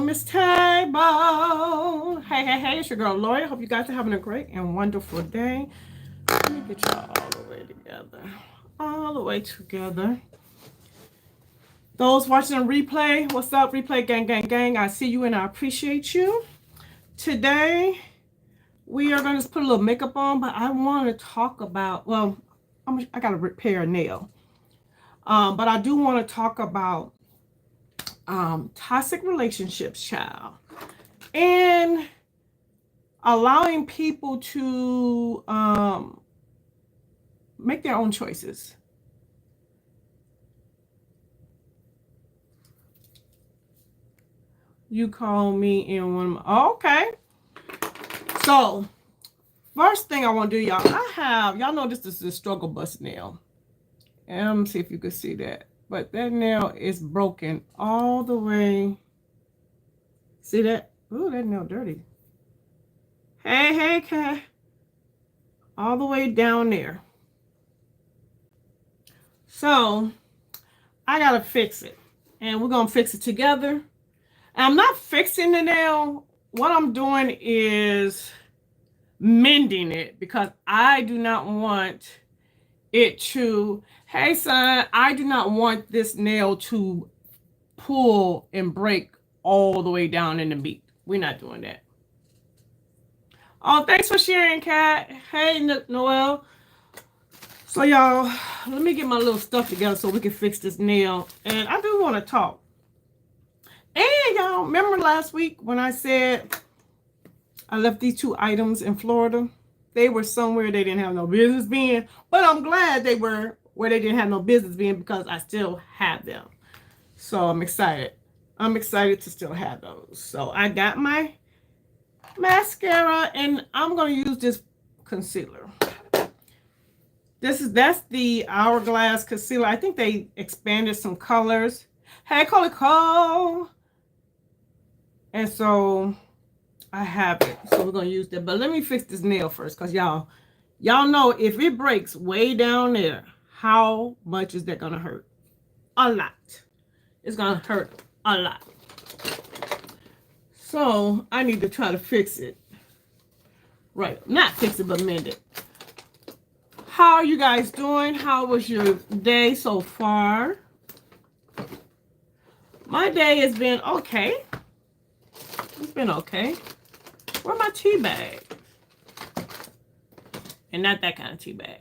Miss Table. Hey, it's your girl Lori. Hope you guys are having a great and wonderful day. Let me get y'all all the way together. All the way together. Those watching on replay, what's up, replay gang? I see you and I appreciate you. Today, we are going to put a little makeup on, but I want to talk about, well, I got to repair a nail. But I do want to talk about toxic relationships, child. And allowing people to make their own choices. You call me in one of my... Oh, okay. So, first thing I want to do, y'all, y'all know this is a struggle bust nail. And let me see if you can see that. But that nail is broken all the way. See that? Ooh, that nail dirty. Hey, Kat. All the way down there. So, I got to fix it. And we're going to fix it together. And I'm not fixing the nail. What I'm doing is mending it because I do not want it to... Hey, son, I do not want this nail to pull and break all the way down in the meat. We're not doing that. Oh, thanks for sharing, Kat. Hey, Noel. So, y'all, let me get my little stuff together so we can fix this nail. And I do want to talk. And, y'all, remember last week when I said I left these 2 items in Florida? They were somewhere they didn't have no business being. But I'm glad they were where they didn't have no business being because I still have them. So I'm excited. I'm excited to still have those. So I got my mascara and I'm going to use this concealer. That's the Hourglass concealer. I think they expanded some colors. Hey, Cole. And so I have it. So we're going to use that. But let me fix this nail first because y'all know if it breaks way down there, how much is that going to hurt? A lot. It's going to hurt a lot. So, I need to try to fix it. Right. Not fix it, but mend it. How are you guys doing? How was your day so far? My day has been okay. It's been okay. Where's my tea bag? And not that kind of tea bag.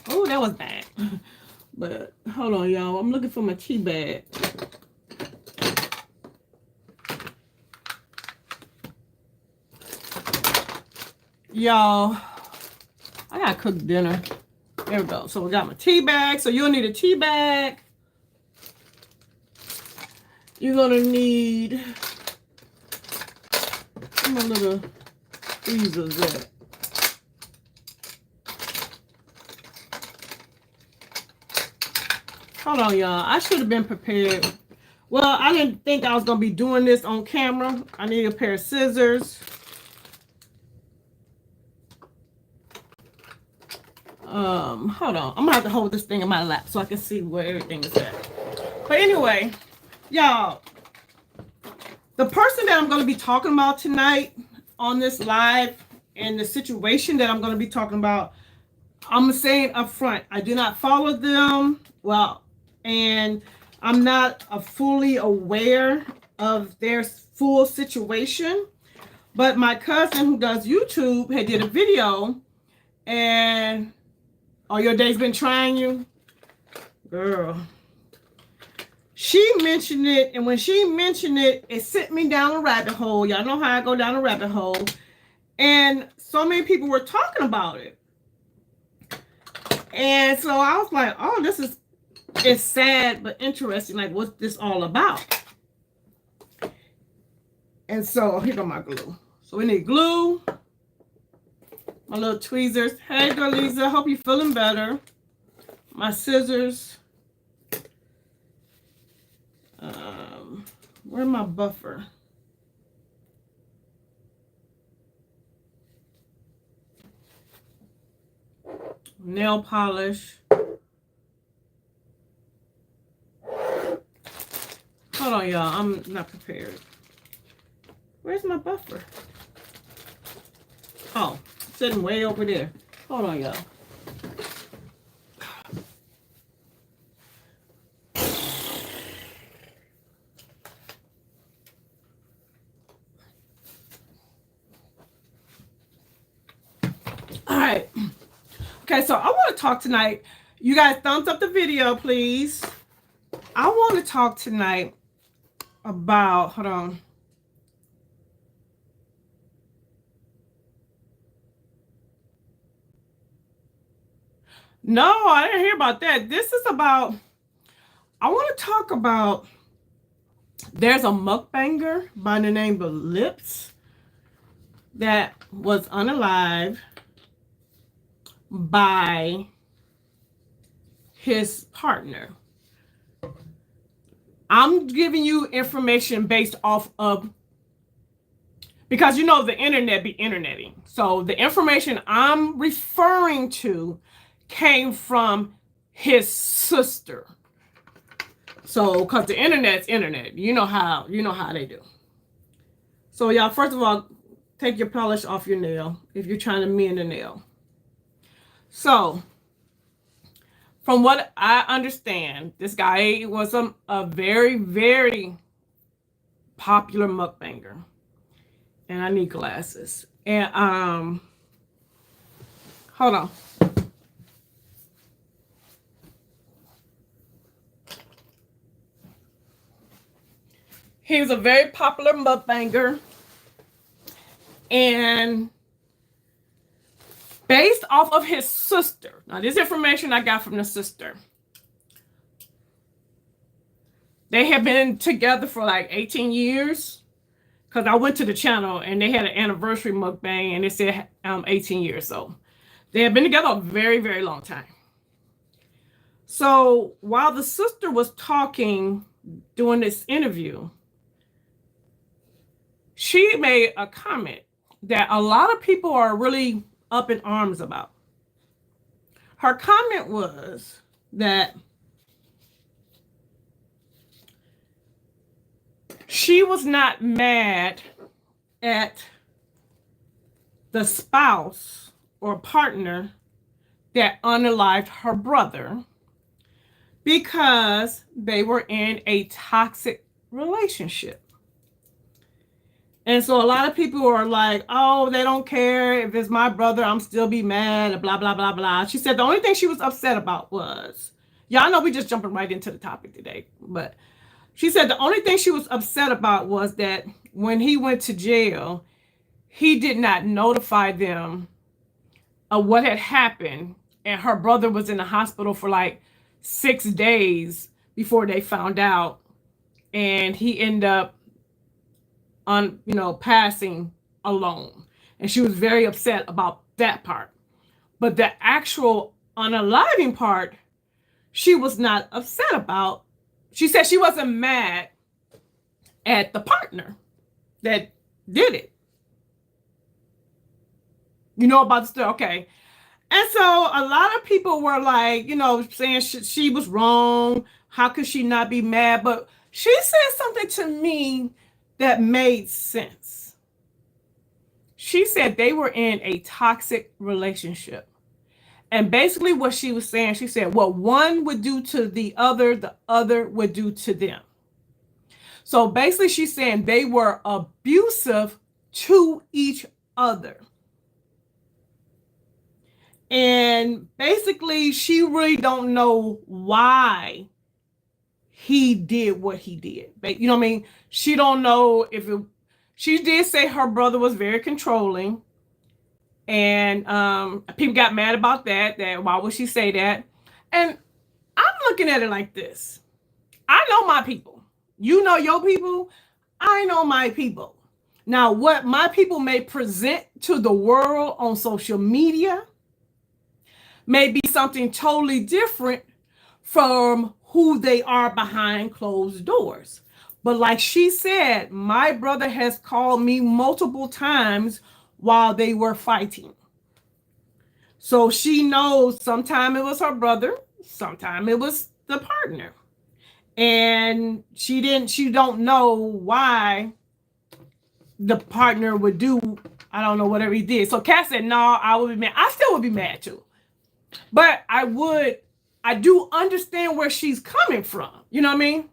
Oh, that was bad. But hold on, y'all. I'm looking for my tea bag. Y'all, I gotta cook dinner. There we go. So we got my tea bag. So you'll need a tea bag. You're gonna need my little freezers there. Hold on, y'all. I should have been prepared. Well, I didn't think I was going to be doing this on camera. I need a pair of scissors. Hold on. I'm going to have to hold this thing in my lap so I can see where everything is at. But anyway, y'all, the person that I'm going to be talking about tonight on this live and the situation that I'm going to be talking about, I'm saying up front, I do not follow them. Well, and I'm not fully aware of their full situation. But my cousin who does YouTube had did a video and your day's been trying you? Girl. She mentioned it, and when she mentioned it, it sent me down a rabbit hole. Y'all know how I go down a rabbit hole. And so many people were talking about it. And so I was like, oh, it's sad but interesting. Like, what's this all about? And so here go my glue. So we need glue. My little tweezers. Hey, girl Lisa, hope you're feeling better. My scissors. Where's my buffer? Nail polish. Hold on, y'all. I'm not prepared. Where's my buffer? Oh, sitting way over there. Hold on, y'all. All right. Okay, so I want to talk tonight. You guys thumbs up the video, please. I want to talk tonight about, hold on. No, I didn't hear about that. This is about, I want to talk about, there's a mukbanger by the name of Lips that was unalive by his partner. I'm giving you information based off of, because you know the internet be interneting. So the information I'm referring to came from his sister. So, because the internet's internet, you know how they do. So y'all, first of all, take your polish off your nail if you're trying to mend a nail. So, from what I understand, this guy was a very, very popular mukbanger. And I need glasses. And hold on. He was a very popular mukbanger. And based off of his sister, now this information I got from the sister, they have been together for like 18 years. Because I went to the channel and they had an anniversary mukbang and it said 18 years. So they have been together a very, very long time. So while the sister was talking during this interview, she made a comment that a lot of people are really up in arms about. Her comment was that she was not mad at the spouse or partner that unalived her brother because they were in a toxic relationship. And so a lot of people are like, oh, they don't care. If it's my brother, I'm still be mad, blah, blah, blah, blah. She said the only thing she was upset about was, y'all know we just jumping right into the topic today, but she said the only thing she was upset about was that when he went to jail, he did not notify them of what had happened. And her brother was in the hospital for like 6 days before they found out. And he ended up passing alone. And she was very upset about that part. But the actual unaliving part, she was not upset about. She said she wasn't mad at the partner that did it. You know about the story? Okay. And so a lot of people were like, saying she was wrong. How could she not be mad? But she said something to me that made sense. She said they were in a toxic relationship. And basically what she was saying, she said, what one would do to the other would do to them. So basically she's saying they were abusive to each other. And basically she really don't know why he did what he did. You know what I mean? She don't know if it, she did say her brother was very controlling. And people got mad about that why would she say that? And I'm looking at it like this. I know my people. You know your people. I know my people. Now, what my people may present to the world on social media may be something totally different from who they are behind closed doors. But like she said, my brother has called me multiple times while they were fighting. So she knows sometime it was her brother, sometime it was the partner. And she don't know why the partner would do, I don't know, whatever he did. So Kat said, no, I would be mad. I still would be mad too. But I do understand where she's coming from. You know what I mean?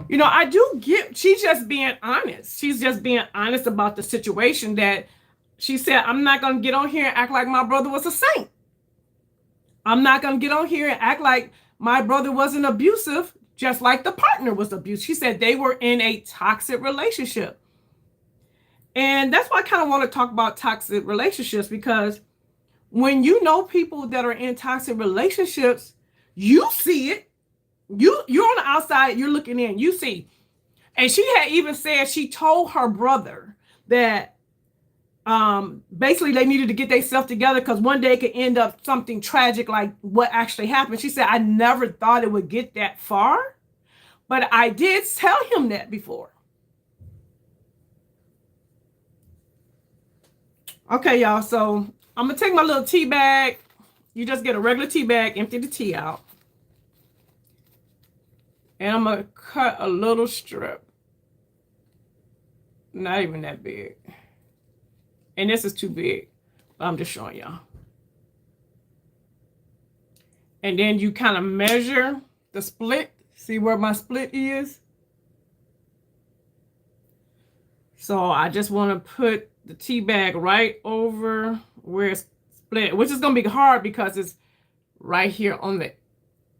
You know, I do get, she's just being honest. She's just being honest about the situation that she said, I'm not going to get on here and act like my brother was a saint. I'm not going to get on here and act like my brother wasn't abusive, just like the partner was abusive. She said they were in a toxic relationship. And that's why I kind of want to talk about toxic relationships, because when you know people that are in toxic relationships, you see it. You're on the outside, you're looking in, you see. And she had even said she told her brother that basically they needed to get themselves together because one day it could end up something tragic like what actually happened. She said, I never thought it would get that far, but I did tell him that before. Okay, y'all, so I'm gonna take my little tea bag. You just get a regular tea bag, empty the tea out. And I'm gonna cut a little strip. Not even that big. And this is too big. I'm just showing y'all. And then you kind of measure the split. See where my split is? So I just want to put the tea bag right over where it's split, which is going to be hard because it's right here on the,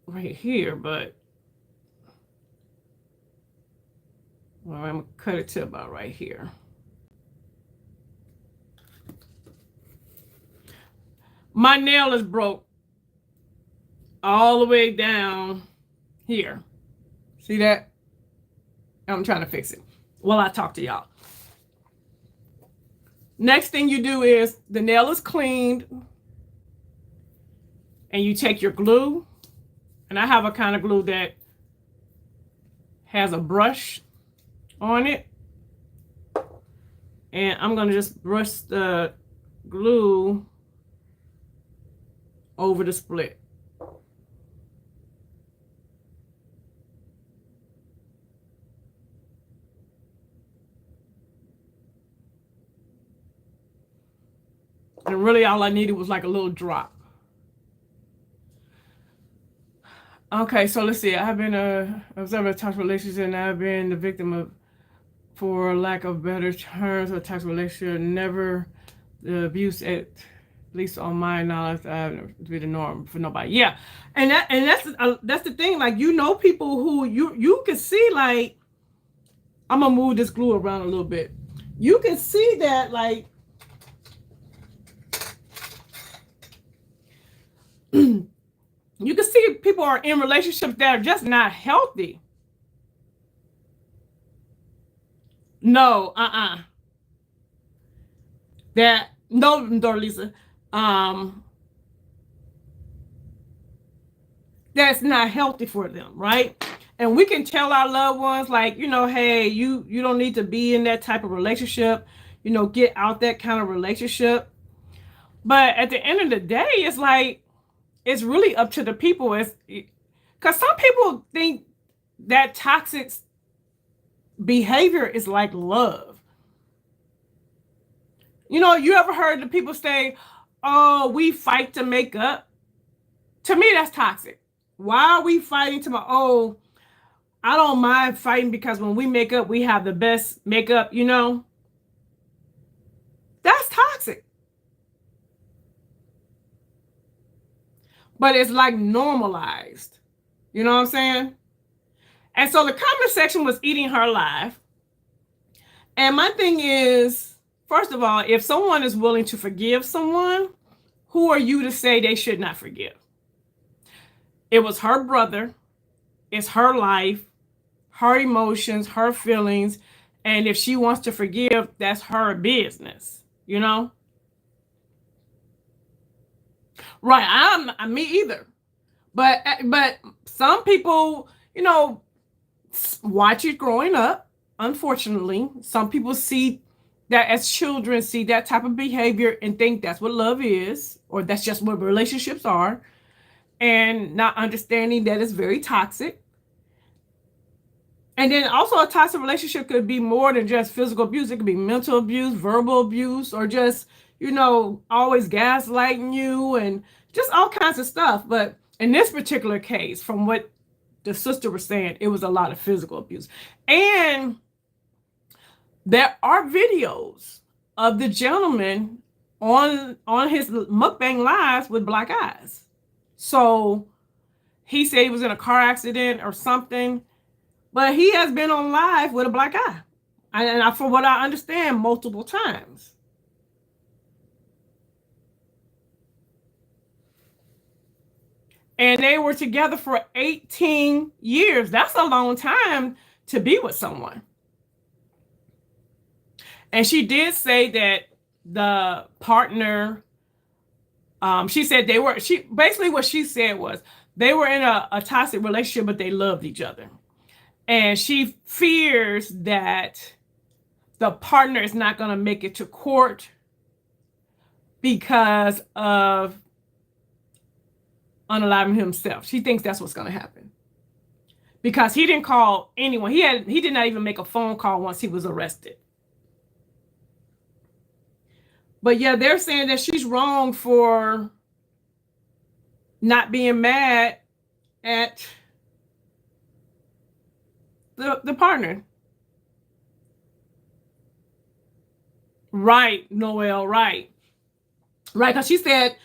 right here, but well, I'm going to cut it to about right here. My nail is broke all the way down here. See that? I'm trying to fix it while I talk to y'all. Next thing you do is the nail is cleaned and you take your glue. And I have a kind of glue that has a brush on it. And I'm going to just brush the glue over the split. And really all I needed was like a little drop. Okay, so let's see. I've been observer of toxic relationships, and I've been the victim of, for lack of better terms, a toxic relationship. Never the abuse, at least on my knowledge, to be the norm for nobody. Yeah, and that's the thing. Like, you know, people who you can see, like, I'm gonna move this glue around a little bit. You can see that, like, you can see people are in relationships that are just not healthy. No, that no, Dorlisa, that's not healthy for them, right? And we can tell our loved ones, like, you know, hey, you don't need to be in that type of relationship. You know, get out that kind of relationship. But at the end of the day, it's like, it's really up to the people. It's because some people think that toxic behavior is like love. You know, you ever heard the people say, oh, we fight to make up? To me, that's toxic. Why are we fighting to oh, I don't mind fighting because when we make up, we have the best makeup, you know? That's toxic. But it's like normalized. You know what I'm saying? And so the comment section was eating her alive. And my thing is, first of all, if someone is willing to forgive someone, who are you to say they should not forgive? It was her brother. It's her life, her emotions, her feelings. And if she wants to forgive, that's her business, you know? Right, I'm me either. But some people, you know, watch it growing up. Unfortunately, some people see that as children, see that type of behavior and think that's what love is, or that's just what relationships are, and not understanding that it's very toxic. And then also a toxic relationship could be more than just physical abuse. It could be mental abuse, verbal abuse, or just, always gaslighting you and just all kinds of stuff. But in this particular case, from what the sister was saying, it was a lot of physical abuse. And there are videos of the gentleman on his mukbang lives with black eyes. So he said he was in a car accident or something, but he has been on live with a black eye. And from what I understand, multiple times. And they were together for 18 years. That's a long time to be with someone. And she did say that the partner, she said basically what she said was they were in a toxic relationship, but they loved each other. And she fears that the partner is not going to make it to court because of unaliving himself. She thinks that's what's going to happen. Because he didn't call anyone. He did not even make a phone call once he was arrested. But yeah, they're saying that she's wrong for not being mad at the partner. Right, Noelle, right. Right, because she said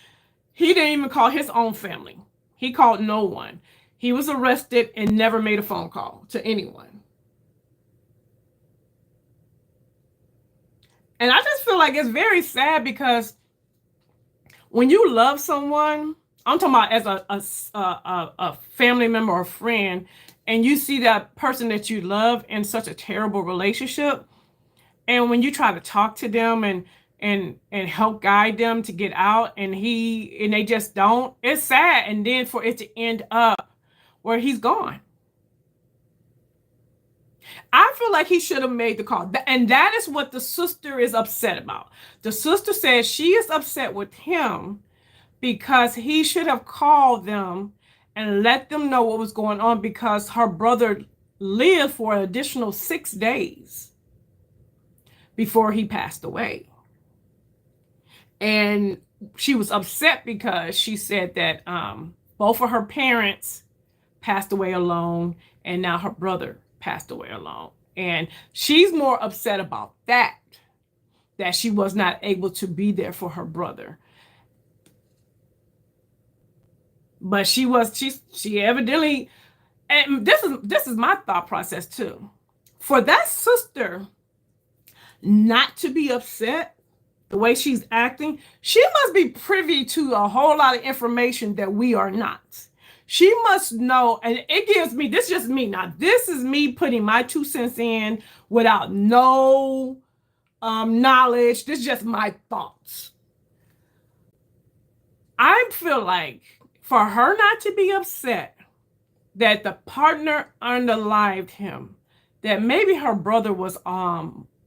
he didn't even call his own family. He called no one. He was arrested and never made a phone call to anyone. And I just feel like it's very sad because when you love someone, I'm talking about as a family member or friend, and you see that person that you love in such a terrible relationship, and when you try to talk to them and help guide them to get out, and they just don't, it's sad. And then for it to end up where he's gone. I feel like he should have made the call. And that is what the sister is upset about. The sister says she is upset with him because he should have called them and let them know what was going on, because her brother lived for an additional 6 days before he passed away. And she was upset because she said that both of her parents passed away alone, and now her brother passed away alone. And she's more upset about that she was not able to be there for her brother. But she evidently, and this is my thought process too. For that sister not to be upset the way she's acting, she must be privy to a whole lot of information that we are not. She must know, and it gives me, this is just me now. This is me putting my 2 cents in without no knowledge. This is just my thoughts. I feel like for her not to be upset that the partner unalived him, that maybe her brother was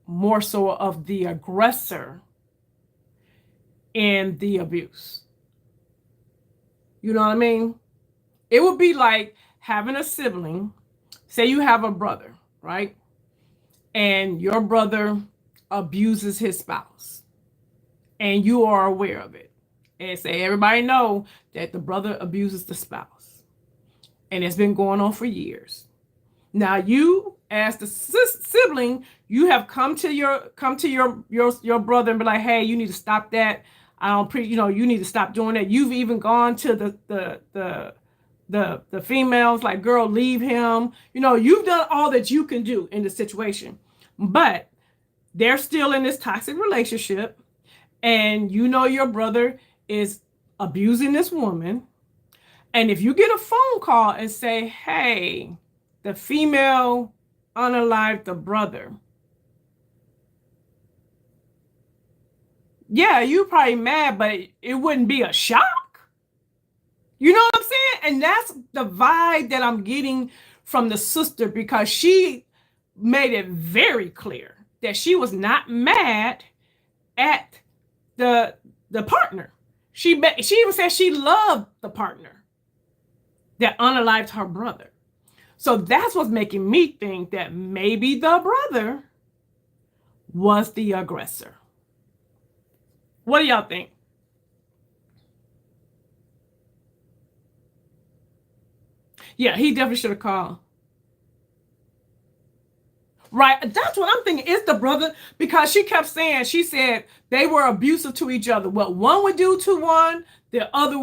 more so of the aggressor in the abuse. You know what I mean? It would be like having a sibling. Say you have a brother, right? And your brother abuses his spouse, and you are aware of it. And say everybody know that the brother abuses the spouse, and it's been going on for years. Now you, as the sibling, you have come to your brother and be like, hey, you need to stop that. You need to stop doing that. You've even gone to the females, like, girl, leave him. You've done all that you can do in the situation, but they're still in this toxic relationship, and your brother is abusing this woman. And if you get a phone call and say, hey, the female unalived the brother, yeah, you're probably mad, but it wouldn't be a shock. You know what I'm saying? And that's the vibe that I'm getting from the sister, because she made it very clear that she was not mad at the partner. She even said she loved the partner that unalived her brother. So that's what's making me think that maybe the brother was the aggressor. What do y'all think? Yeah, he definitely should have called. Right. That's what I'm thinking. It's the brother, because she kept saying, she said they were abusive to each other. What one would do to one, the other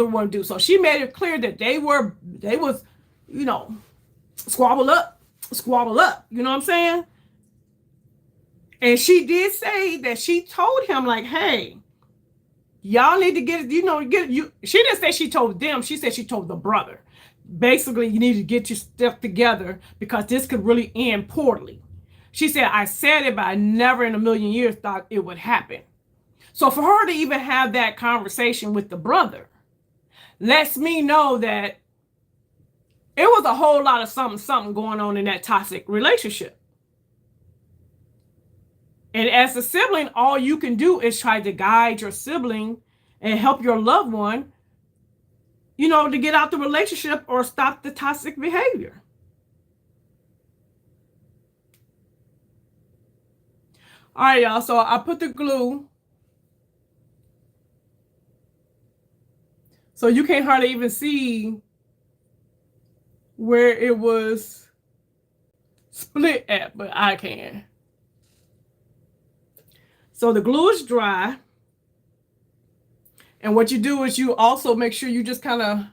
one do. So she made it clear that they was, you know, squabble up. You know what I'm saying? And she did say that she told him, like, hey, y'all need to get, get you. She didn't say she told them. She said she told the brother. Basically, you need to get your stuff together because this could really end poorly. She said, I said it, but I never in a million years thought it would happen. So for her to even have that conversation with the brother lets me know that it was a whole lot of something going on in that toxic relationship. And as a sibling, all you can do is try to guide your sibling and help your loved one, to get out the relationship or stop the toxic behavior. All right, y'all. So I put the glue. So you can't hardly even see where it was split at, but I can. So the glue is dry. And what you do is you also make sure you just kind of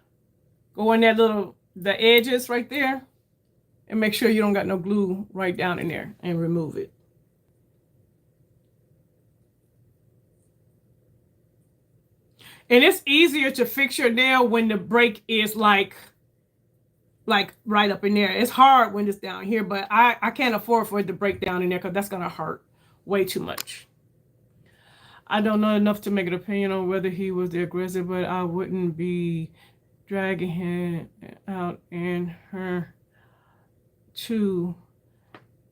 go in the edges right there and make sure you don't got no glue right down in there and remove it. And it's easier to fix your nail when the break is like right up in there. It's hard when it's down here, but I can't afford for it to break down in there because that's going to hurt way too much. I don't know enough to make an opinion on whether he was the aggressor, but I wouldn't be dragging him out and her too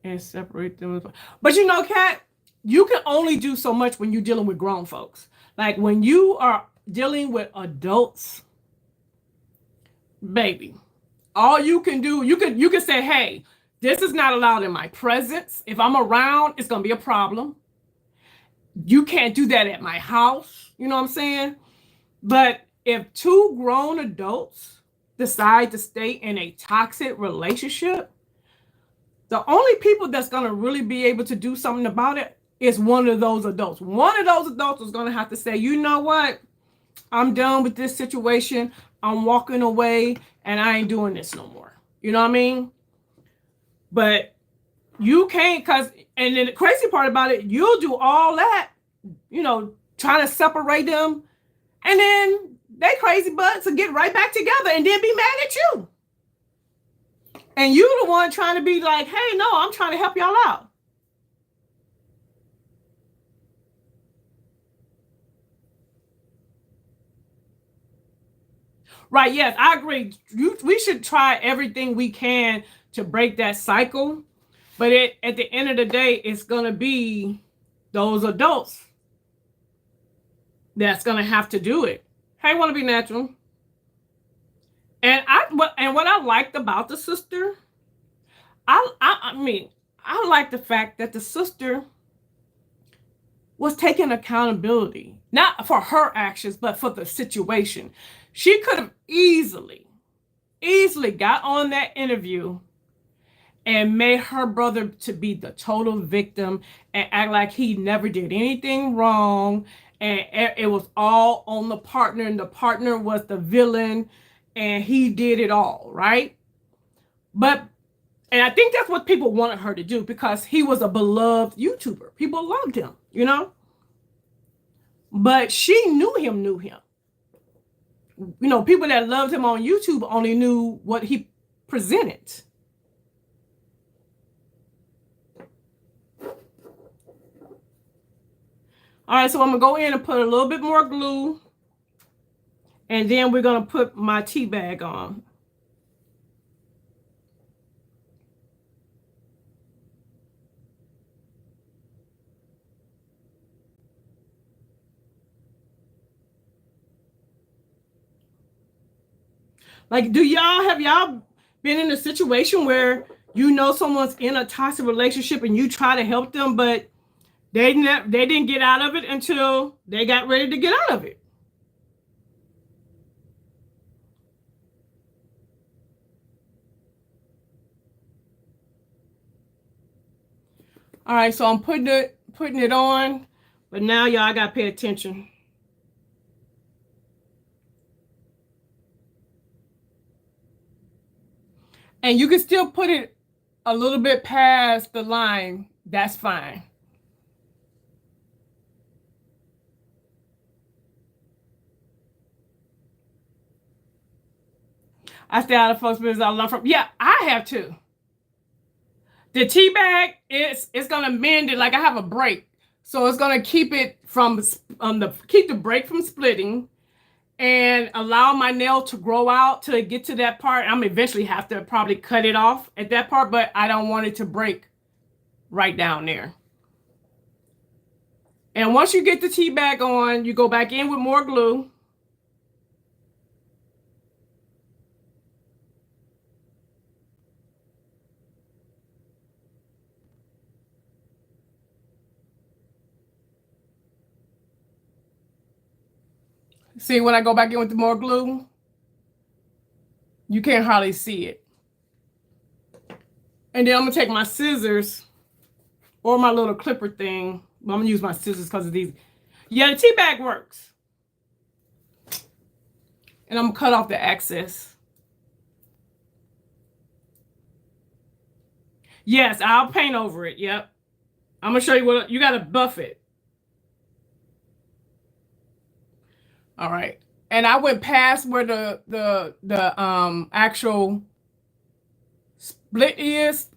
and separate them. But Kat, you can only do so much when you're dealing with grown folks. Like when you are dealing with adults, baby, all you can do, you can say, hey, this is not allowed in my presence. If I'm around, it's going to be a problem. You can't do that at my house. You know what I'm saying? But if two grown adults decide to stay in a toxic relationship, the only people that's going to really be able to do something about it is one of those adults. One of those adults is going to have to say, you know what? I'm done with this situation. I'm walking away and I ain't doing this no more. You know what I mean? But you can't, and then the crazy part about it, you'll do all that, trying to separate them. And then they crazy butts will get right back together and then be mad at you. And you the one trying to be like, hey, no, I'm trying to help y'all out. Right, yes, I agree. We should try everything we can to break that cycle. But at the end of the day, it's going to be those adults that's going to have to do it. Hey, want to be natural. And what I liked about the sister, I mean, I like the fact that the sister was taking accountability, not for her actions, but for the situation. She could have easily got on that interview and made her brother to be the total victim and act like he never did anything wrong. And it was all on the partner, and the partner was the villain, and he did it all, right? And I think that's what people wanted her to do because he was a beloved YouTuber. People loved him, But she knew him. People that loved him on YouTube only knew what he presented. All right, so I'm going to go in and put a little bit more glue. And then we're going to put my tea bag on. Like, have y'all been in a situation where you know someone's in a toxic relationship and you try to help them, but they didn't get out of it until they got ready to get out of it? All right, so I'm putting it on, but now y'all gotta pay attention. And you can still put it a little bit past the line. That's fine. I stay out of folks' business. I learn from. Yeah, I have to. The tea bag, it's gonna mend it. Like I have a break, so it's gonna keep it from keep the break from splitting, and allow my nail to grow out to get to that part. I'm eventually have to probably cut it off at that part, but I don't want it to break right down there. And once you get the tea bag on, you go back in with more glue. See, when I go back in with the more glue, you can't hardly see it. And then I'm gonna take my scissors or my little clipper thing. Well, I'm gonna use my scissors because of these. Yeah, the tea bag works. And I'm gonna cut off the excess. Yes, I'll paint over it. Yep. I'm gonna show you what you gotta buff it. All right. And I went past where the actual split is.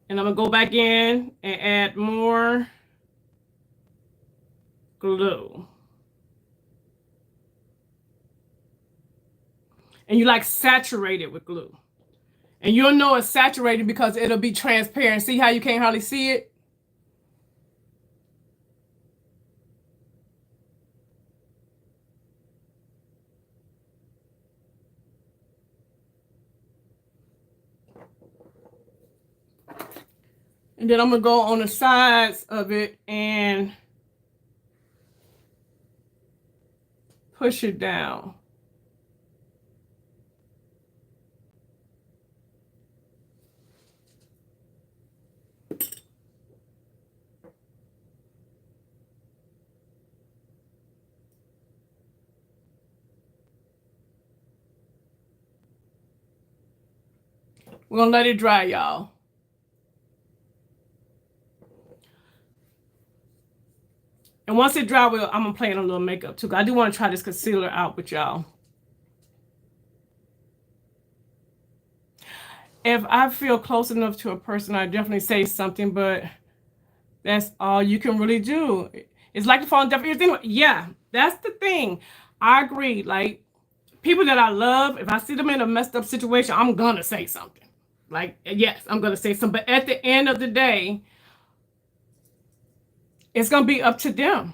And I'm gonna go back in and add more glue. And you like saturate it with glue. And you'll know it's saturated because it'll be transparent. See how you can't hardly see it? And then I'm gonna go on the sides of it and push it down. We're gonna let it dry, y'all. And once it dry, I'm gonna play in a little makeup too. I do want to try this concealer out with y'all. If I feel close enough to a person, I definitely say something, but that's all you can really do. It's like the phone deaf ears anyway. Yeah, that's the thing. I agree. Like people that I love, if I see them in a messed up situation, I'm gonna say something. Like, yes, I'm gonna say something. But at the end of the day, it's gonna be up to them.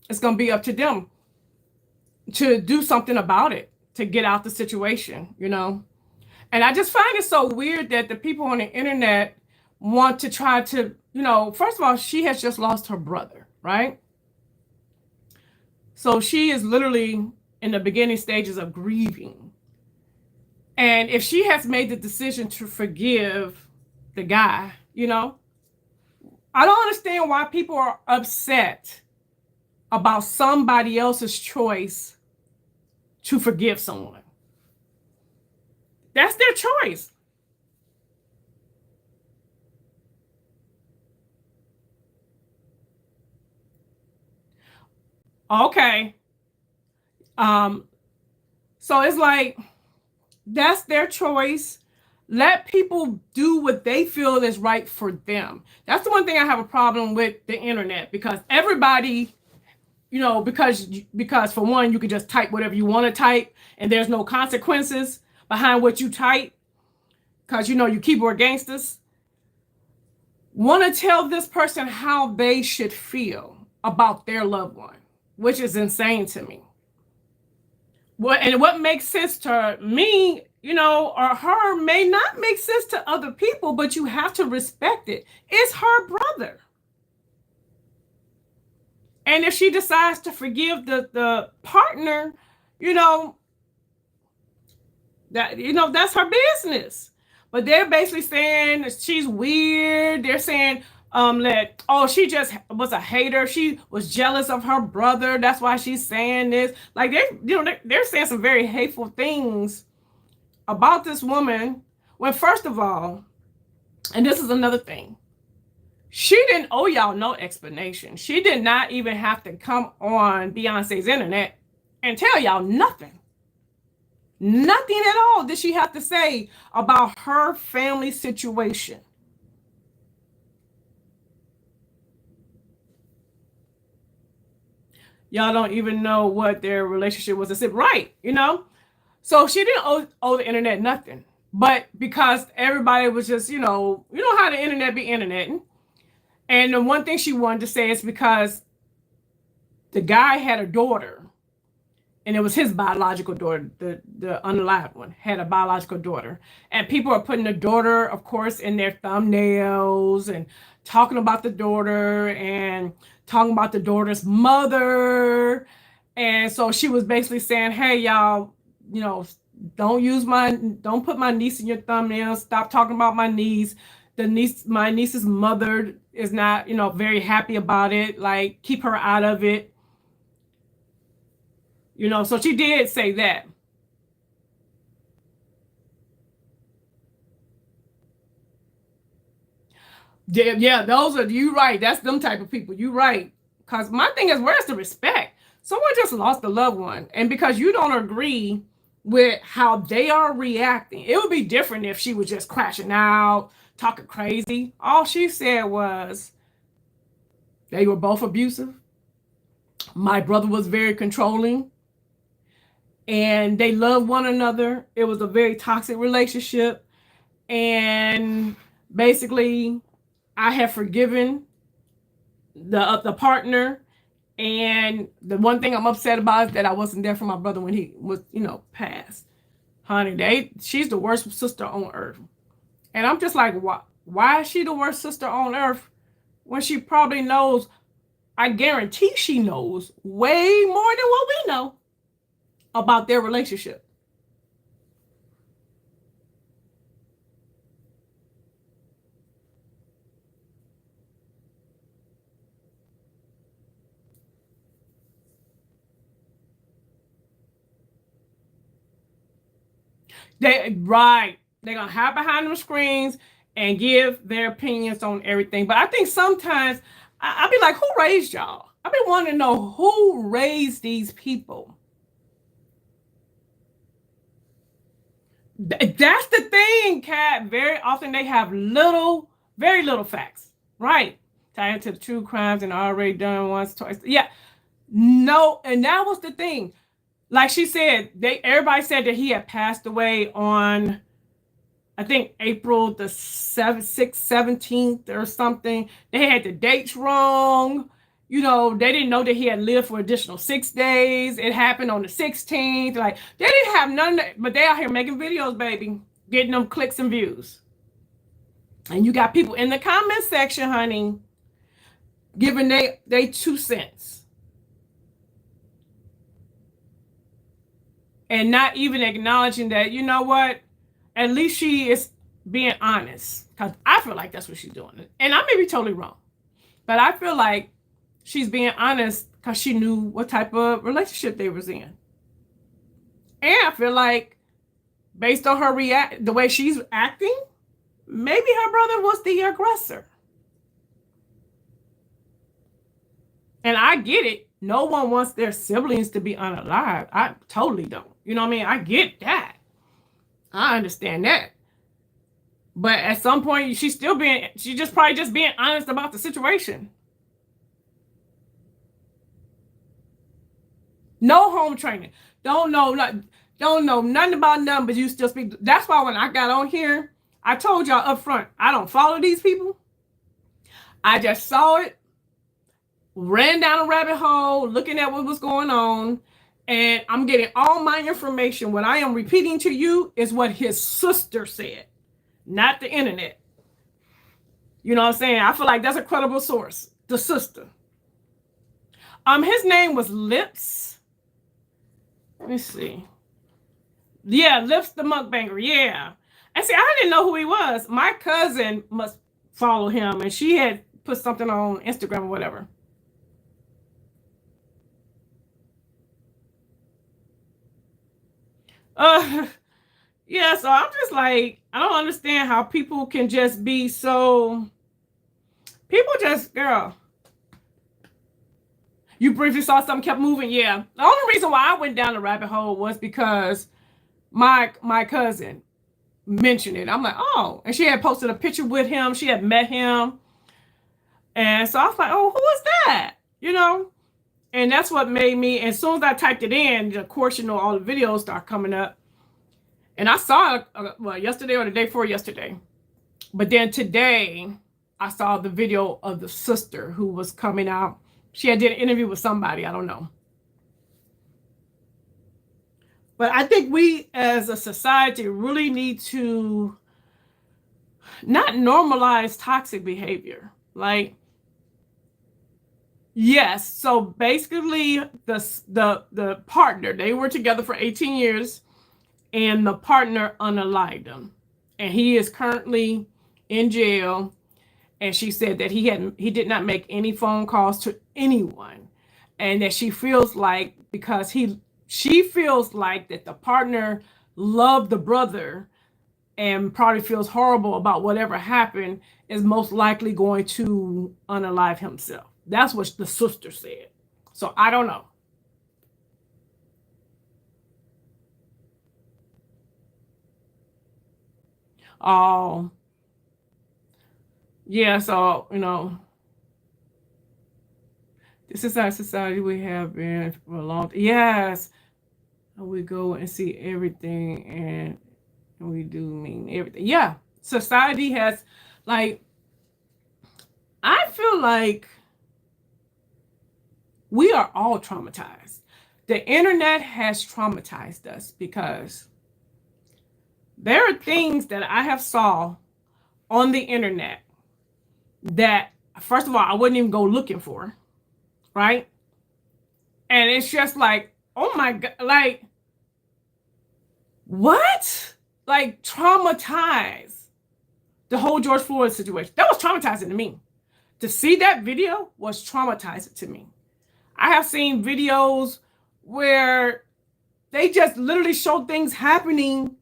It's gonna be up to them to do something about it, to get out the situation, you know? And I just find it so weird that the people on the internet want to try to, you know, first of all, she has just lost her brother, right? So she is literally in the beginning stages of grieving. And if she has made the decision to forgive the guy, you know, I don't understand why people are upset about somebody else's choice to forgive someone. That's their choice. Okay. So it's like, that's their choice. Let people do what they feel is right for them. That's the one thing I have a problem with the internet, because everybody, you know, because for one, you can just type whatever you want to type and there's no consequences behind what you type, because, you know, you keyboard gangsters want to tell this person how they should feel about their loved one, which is insane to me. What makes sense to me, or her may not make sense to other people, but you have to respect it. It's her brother. And if she decides to forgive the partner, you know, that's her business. But they're basically saying she's weird. They're saying that, oh, she just was a hater. She was jealous of her brother. That's why she's saying this. Like they're saying some very hateful things about this woman. When first of all, and this is another thing, she didn't owe y'all no explanation. She did not even have to come on Beyonce's internet and tell y'all nothing. Nothing at all did she have to say about her family situation. Y'all don't even know what their relationship was. Right, So she didn't owe the internet nothing. But because everybody was just, you know how the internet be interneting. And the one thing she wanted to say is because the guy had a daughter, and it was his biological daughter, the unalived one, had a biological daughter. And people are putting the daughter, of course, in their thumbnails and talking about the daughter and talking about the daughter's mother. And so she was basically saying, hey, y'all, don't put my niece in your thumbnails. Stop talking about my niece. My niece's mother is not, very happy about it. Like, keep her out of it. So she did say that. Yeah, those are, you right. That's them type of people. You right. Because my thing is, where's the respect? Someone just lost a loved one. And because you don't agree with how they are reacting, it would be different if she was just crashing out, talking crazy. All she said was they were both abusive. My brother was very controlling. And they loved one another. It was a very toxic relationship. And basically, I have forgiven the partner. And the one thing I'm upset about is that I wasn't there for my brother when he was, passed. Honey, she's the worst sister on earth. And I'm just like, why is she the worst sister on earth when she probably knows, I guarantee she knows way more than what we know about their relationship. They're gonna hide behind them screens and give their opinions on everything. But I think sometimes I'll be like, who raised y'all? I've been wanting to know who raised these people. That's the thing, Kat. Very often they have very little facts, right? Tied to the true crimes and already done once, twice. Yeah, no, and that was the thing. Like she said, everybody said that he had passed away on, I think, April the 6th, 17th or something. They had the dates wrong. They didn't know that he had lived for additional 6 days. It happened on the 16th. Like, they didn't have none of that, but they out here making videos, baby, getting them clicks and views. And you got people in the comment section, honey, giving they 2 cents. And not even acknowledging that, you know what? At least she is being honest. Because I feel like that's what she's doing. And I may be totally wrong. But I feel like she's being honest because she knew what type of relationship they was in. And I feel like, based on her the way she's acting, maybe her brother was the aggressor. And I get it. No one wants their siblings to be unalive. I totally don't. You know what I mean? I get that. I understand that. But at some point, she's probably just being honest about the situation. No home training. Don't know nothing about nothing, but you still speak. That's why when I got on here, I told y'all up front, I don't follow these people. I just saw it, ran down a rabbit hole, looking at what was going on, And I'm getting all my information. What I am repeating to you is what his sister said, not the internet. You know what I'm saying? I feel like that's a credible source. The sister. His name was Lips. Let me see. Yeah, Lips the Mukbanger. Yeah. And see, I didn't know who he was. My cousin must follow him, and she had put something on Instagram or whatever. Yeah, so I'm just like, I don't understand how people can just be so. People just, girl. You briefly saw something kept moving. Yeah. The only reason why I went down the rabbit hole was because my cousin mentioned it. I'm like, oh, and she had posted a picture with him. She had met him, and so I was like, oh, who is that? You know, and that's what made me. As soon as I typed it in, of course, you know, all the videos start coming up, and I saw it well yesterday or the day before yesterday, but then today I saw the video of the sister who was coming out. She had did an interview with somebody, I don't know. But I think we as a society really need to not normalize toxic behavior. Like, yes, so basically the partner, they were together for 18 years and the partner unalived him. And he is currently in jail. And she said that he did not make any phone calls to anyone, and that she feels like because she feels like that the partner loved the brother and probably feels horrible about whatever happened, is most likely going to unalive himself. That's what the sister said. So I don't know. Oh, yeah. So, you know, this is our society we have been for a long time. Yes. We go and see everything, and we do mean everything. Yeah. Society has, like, I feel like we are all traumatized. The internet has traumatized us because there are things that I have saw on the internet that, first of all, I wouldn't even go looking for, right? And it's just like, oh my God, like, what? Like, traumatized. The whole George Floyd situation. That was traumatizing to me. To see that video was traumatizing to me. I have seen videos where they just literally show things happening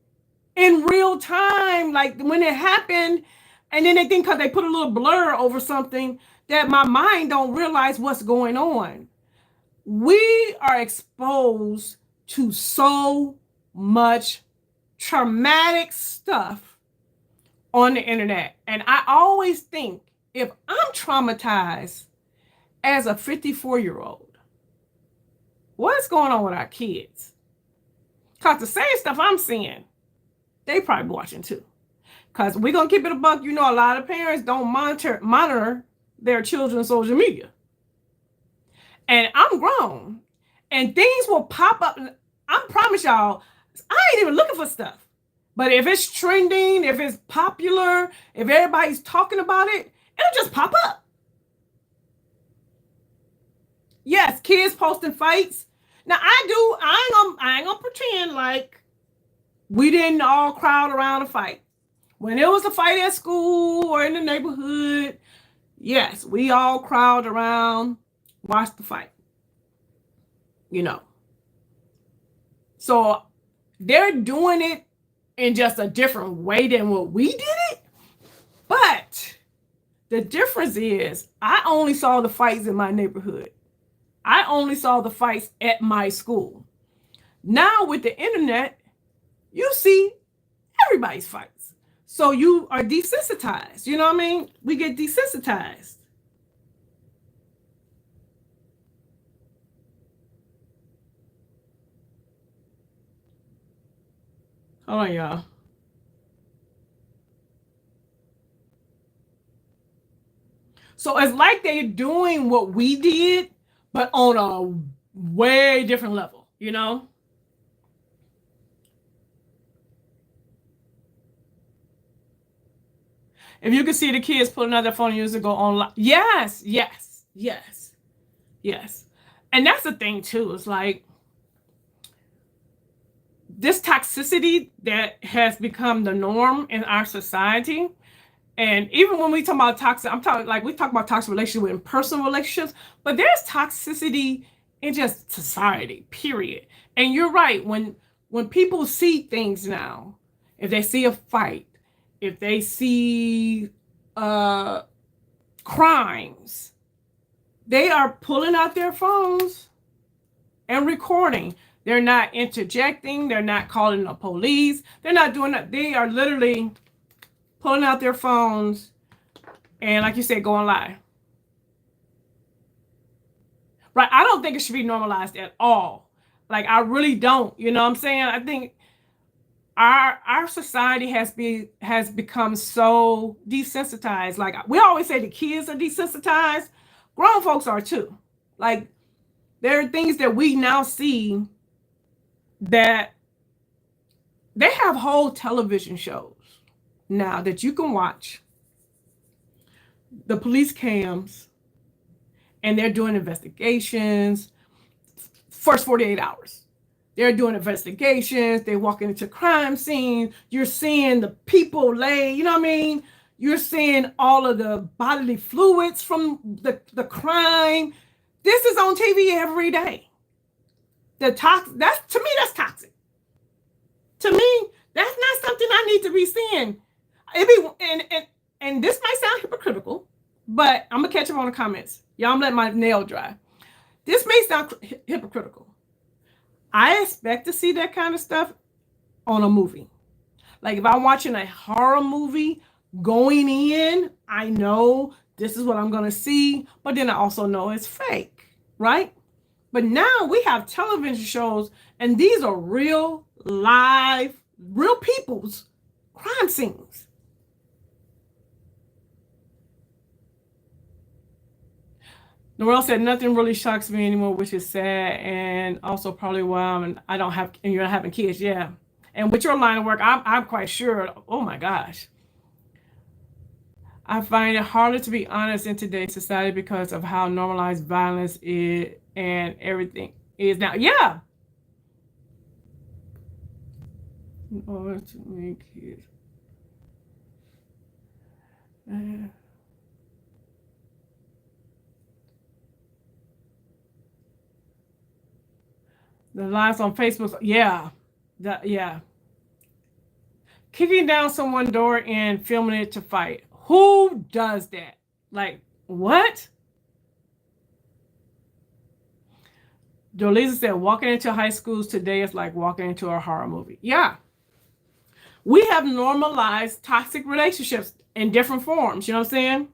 in real time, like when it happened, and then they think because they put a little blur over something that my mind don't realize what's going on. We are exposed to so much traumatic stuff on the internet, and I always think, if I'm traumatized as a 54-year-old, what's going on with our kids? Because the same stuff I'm seeing, they probably watching too. Because we're going to keep it a buck. You know, a lot of parents don't monitor their children's social media. And I'm grown. And things will pop up. I promise y'all, I ain't even looking for stuff. But if it's trending, if it's popular, if everybody's talking about it, it'll just pop up. Yes, kids posting fights. Now I ain't gonna pretend like we didn't all crowd around a fight. When it was a fight at school or in the neighborhood, yes, we all crowd around, watch the fight. You know. So they're doing it in just a different way than what we did it. But the difference is I only saw the fights in my neighborhood. I only saw the fights at my school. Now with the internet, you see everybody's fights. So you are desensitized. You know what I mean? We get desensitized. Hold on, y'all. So it's like they're doing what we did, but on a way different level. you know? If you can see the kids pulling out their phone years ago online. Yes, yes, yes, yes. And that's the thing too. It's like this toxicity that has become the norm in our society. And even when we talk about toxic, I'm talking like we talk about toxic relationships in personal relationships, but there's toxicity in just society, period. And you're right, when people see things now, if they see a fight, if they see crimes, they are pulling out their phones and recording. They're not interjecting, they're not calling the police, they're not doing that. They are literally pulling out their phones and, like you said, going live. Right? I don't think it should be normalized at all. Like, I really don't. You know what I'm saying? I think our society has become so desensitized. Like, we always say the kids are desensitized. Grown folks are too. Like, there are things that we now see that they have whole television shows now that you can watch, the police cams, and they're doing investigations. First 48 hours, they're doing investigations. They're walking into crime scenes. You're seeing the people lay, you know what I mean? You're seeing all of the bodily fluids from the crime. This is on TV every day. That's to me, that's toxic. To me, that's not something I need to be seeing. And this might sound hypocritical, but I'm gonna catch up on the comments. Y'all, I'm letting my nail dry. This may sound hypocritical. I expect to see that kind of stuff on a movie. Like if I'm watching a horror movie, going in, I know this is what I'm gonna see, but then I also know it's fake, right? But now we have television shows, and these are real, live, real people's crime scenes. Noelle said nothing really shocks me anymore, which is sad, and also probably why I don't have, and you're not having kids, yeah. And with your line of work, I'm quite sure. Oh my gosh, I find it harder to be honest in today's society because of how normalized violence is and everything is now. Yeah. In order to make kids. The lives on Facebook, yeah. Yeah. Kicking down someone's door and filming it to fight. Who does that? Like, what? Jolisa said, walking into high schools today is like walking into a horror movie. Yeah. We have normalized toxic relationships in different forms. You know what I'm saying?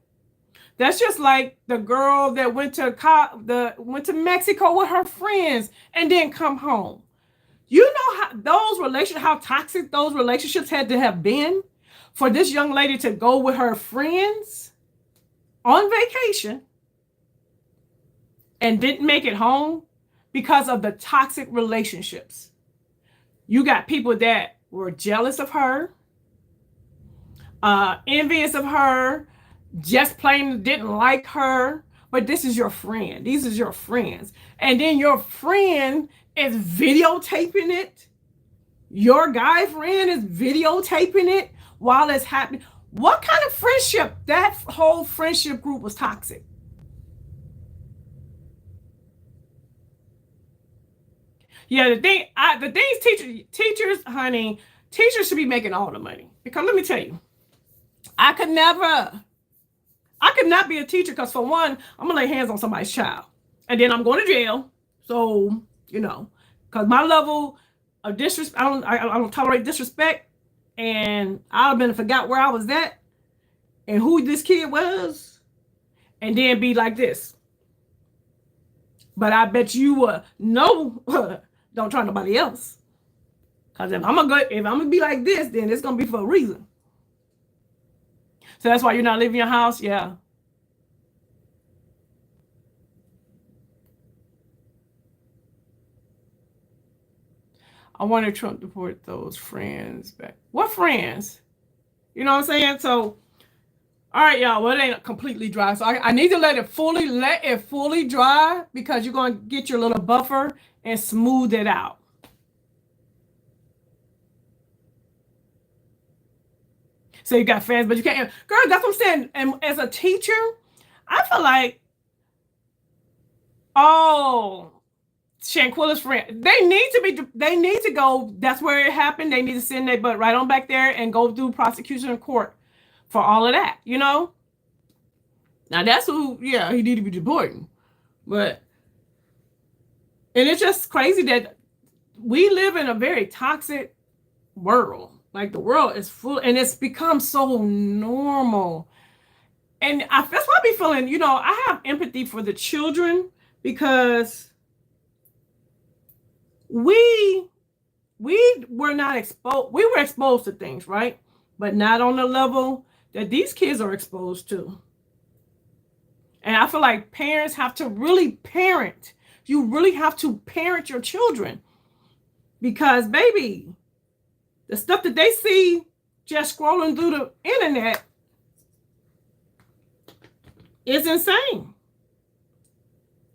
That's just like the girl that went to Mexico with her friends and didn't come home. You know how toxic those relationships had to have been for this young lady to go with her friends on vacation and didn't make it home because of the toxic relationships. You got people that were jealous of her, envious of her, just plain didn't like her. But this is your friend. These are your friends. And then your friend is videotaping it. Your guy friend is videotaping it while it's happening. What kind of friendship? That whole friendship group was toxic. Yeah, the things teachers, honey, teachers should be making all the money. Because let me tell you, I could not be a teacher because, for one, I'm going to lay hands on somebody's child. And then I'm going to jail. So, because my level of disrespect, I don't tolerate disrespect. And I've been forgot where I was at and who this kid was. And then be like this. But I bet you no, don't try nobody else. Because if I'm gonna be like this, then it's gonna be for a reason. So that's why you're not leaving your house? Yeah. I wanted Trump to put those friends back. What friends? You know what I'm saying? So, all right, y'all. Well, it ain't completely dry. So I need to let it fully dry because you're going to get your little buffer and smooth it out. So you got fans, but you can't. Girl, that's what I'm saying. And as a teacher, I feel like, oh, Shanquilla's friend, they need to go. That's where it happened. They need to send their butt right on back there and go through prosecution in court for all of that, you know? Now that's who, yeah, he need to be deported. But, and it's just crazy that we live in a very toxic world. Like the world is full, and it's become so normal. And that's why I be feeling, you know, I have empathy for the children because we were not exposed. We were exposed to things, right? But not on the level that these kids are exposed to. And I feel like parents have to really parent. You really have to parent your children because, baby, the stuff that they see just scrolling through the internet is insane.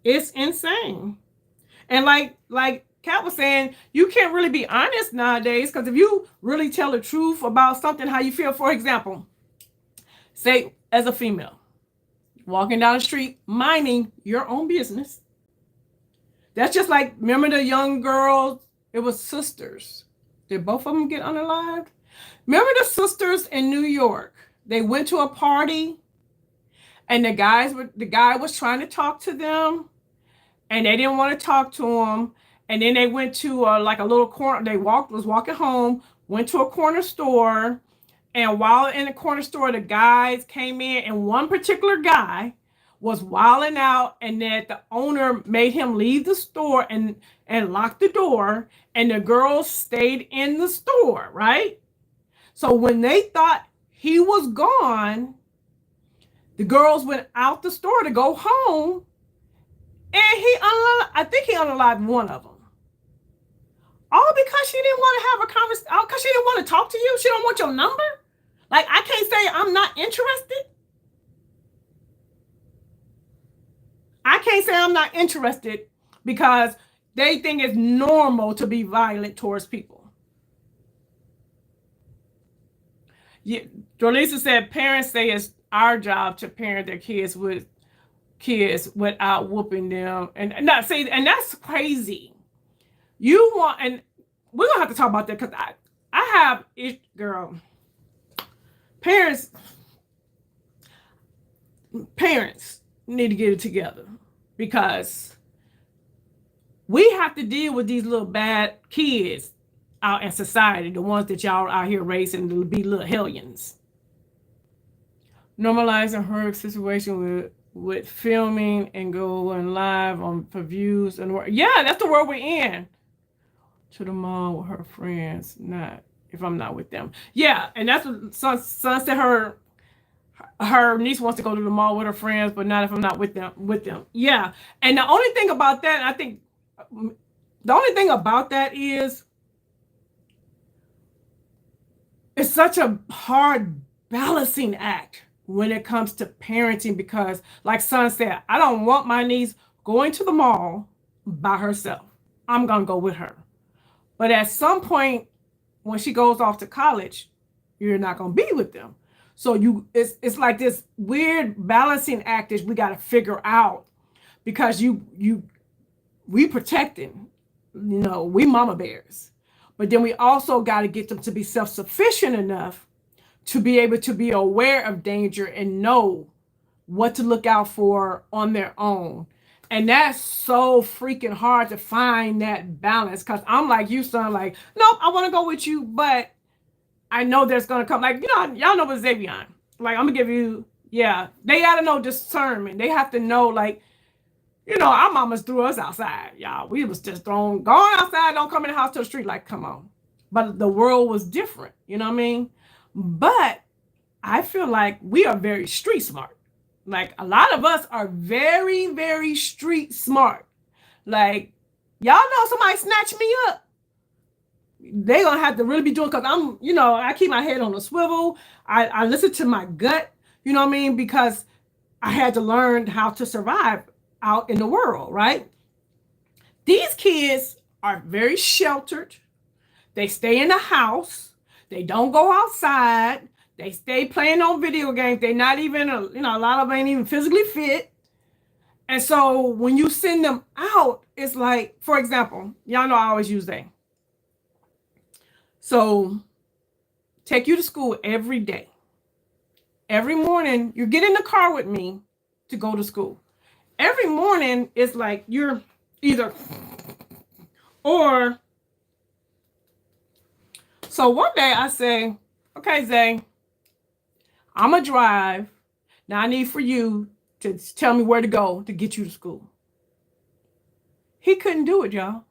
It's insane. And like Kat was saying, you can't really be honest nowadays because if you really tell the truth about something, how you feel, for example, say as a female, walking down the street, minding your own business. That's just like, remember the young girls? It was sisters. Did both of them get unalived? Remember the sisters in New York? They went to a party and the guy was trying to talk to them and they didn't want to talk to him. And then they went to like a little corner. They was walking home, went to a corner store. And while in the corner store, the guys came in and one particular guy was wilding out and that the owner made him leave the store and lock the door. And the girls stayed in the store, right? So when they thought he was gone, the girls went out the store to go home. And I think he unalived one of them. All because she didn't want to have a conversation. All because she didn't want to talk to you. She don't want your number. Like, I can't say I'm not interested. I can't say I'm not interested because they think it's normal to be violent towards people. Yeah, Dorlisa said parents say it's our job to parent their kids without whooping them. And that's crazy. You want, and we're gonna have to talk about that because I have it, girl. Parents need to get it together because we have to deal with these little bad kids out in society, the ones that y'all out here raising to be little hellions. Normalizing her situation with filming and going live for views and work. Yeah, that's the world we're in. To the mall with her friends, not if I'm not with them. Yeah, and that's what son said. Her niece wants to go to the mall with her friends, but not if I'm not with them. Yeah, and the only thing about that, I think, the only thing about that is it's such a hard balancing act when it comes to parenting because, like son said, I don't want my niece going to the mall by herself. I'm gonna go with her. But at some point, when she goes off to college, you're not going to be with them. So it's like this weird balancing act that we got to figure out because we protecting, you know, we mama bears. But then we also got to get them to be self-sufficient enough to be able to be aware of danger and know what to look out for on their own. And that's so freaking hard to find that balance because I'm like you, son, like, nope, I want to go with you, but I know there's going to come, like, you know, y'all know what Xavier, like, I'm going to give you, yeah, they got to know discernment. They have to know, like, you know, our mamas threw us outside, y'all. We was just going outside, don't come in the house to the street, like, come on. But the world was different, you know what I mean? But I feel like we are very street smart. Like, a lot of us are very, very street smart. Like, y'all know somebody snatched me up. they're going to have to really be doing, because I'm, I keep my head on a swivel. I listen to my gut, you know what I mean? Because I had to learn how to survive out in the world, right? These kids are very sheltered. They stay in the house. They don't go outside. They stay playing on video games. They're not even, a lot of them ain't even physically fit. And so when you send them out, it's like, for example, y'all know I always use they. So take you to school every day. Every morning, you get in the car with me to go to school. Every morning, it's like you're either, or, so one day I say, okay, Zay, I'm going to drive. Now I need for you to tell me where to go to get you to school. He couldn't do it, y'all,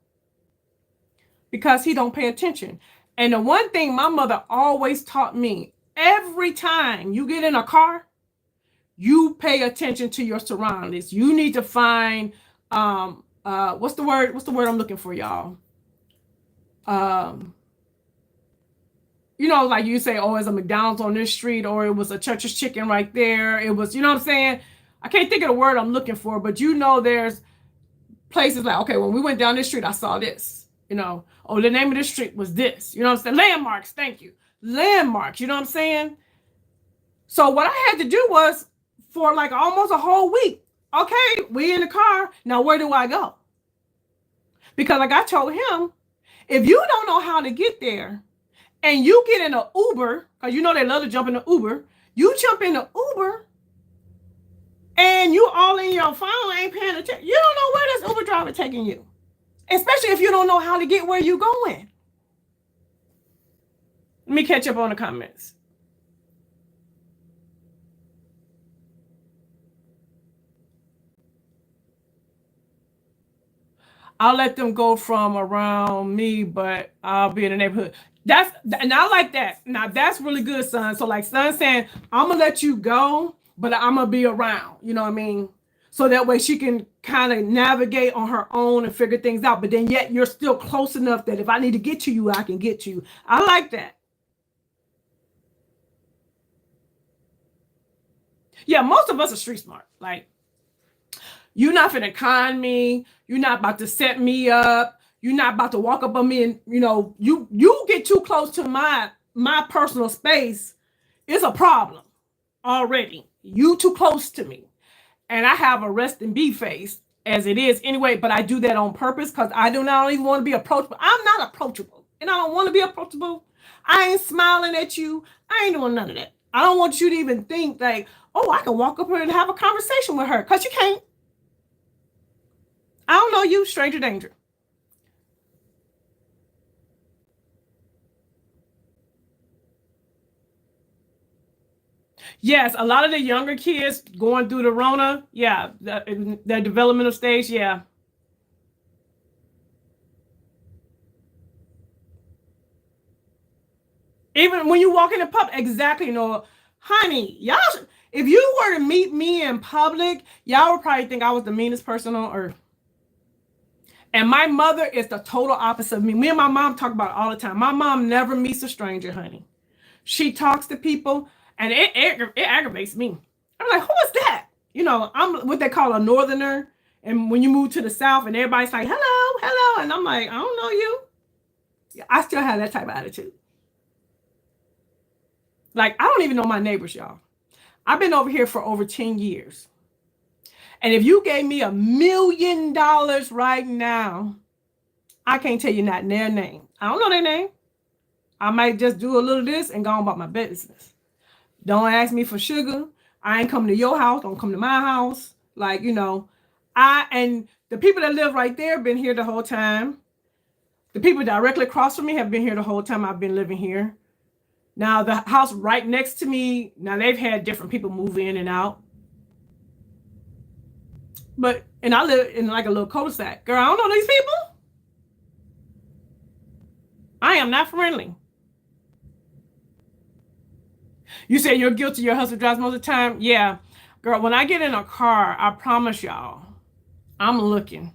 because he don't pay attention. And the one thing my mother always taught me, every time you get in a car, you pay attention to your surroundings. You need to find, what's the word I'm looking for, y'all? Like you say, oh, it's a McDonald's on this street, or it was a Church's Chicken right there. It was, you know what I'm saying? I can't think of the word I'm looking for, but there's places like, okay, when we went down this street, I saw this, oh, the name of this street was this, you know what I'm saying? Landmarks, thank you. Landmarks, you know what I'm saying? So what I had to do was, for like almost a whole week, okay, we in the car, now where do I go? Because like I told him, if you don't know how to get there, and you get in an Uber, because they love to jump in an Uber, you jump in an Uber, and you all in your phone, ain't paying attention. You don't know where this Uber driver taking you, especially if you don't know how to get where you going. Let me catch up on the comments. I'll let them go from around me, but I'll be in the neighborhood. And I like that. Now that's really good, son. So like son saying, I'm gonna let you go, but I'm gonna be around. You know what I mean? So that way she can kind of navigate on her own and figure things out. But then yet you're still close enough that if I need to get to you, I can get to you. I like that. Yeah, most of us are street smart. Like, you're not finna con me. You're not about to set me up. You're not about to walk up on me and, you get too close to my personal space. It's a problem already. You too close to me. And I have a rest and be face as it is anyway, but I do that on purpose because I do not even want to be approachable. I'm not approachable, and I don't want to be approachable. I ain't smiling at you. I ain't doing none of that. I don't want you to even think like, oh, I can walk up here and have a conversation with her, because you can't. I don't know you, stranger danger. Yes, a lot of the younger kids going through the Rona, yeah, the developmental stage, yeah. Even when you walk in the public, exactly, honey, y'all, if you were to meet me in public, y'all would probably think I was the meanest person on earth. And my mother is the total opposite of me. Me and my mom talk about it all the time. My mom never meets a stranger, honey. She talks to people, and it aggravates me. I'm like, who is that? I'm what they call a northerner. And when you move to the South and everybody's like, hello, hello. And I'm like, I don't know you. I still have that type of attitude. Like, I don't even know my neighbors, y'all. I've been over here for over 10 years. And if you gave me $1 million right now, I can't tell you not their name. I don't know their name. I might just do a little of this and go on about my business. Don't ask me for sugar. I ain't coming to your house. Don't come to my house. Like, and the people that live right there have been here the whole time. The people directly across from me have been here the whole time I've been living here. Now, the house right next to me, now they've had different people move in and out. And I live in like a little cul-de-sac. Girl, I don't know these people. I am not friendly. You say you're guilty, your husband drives most of the time? Yeah. Girl, when I get in a car, I promise y'all, I'm looking.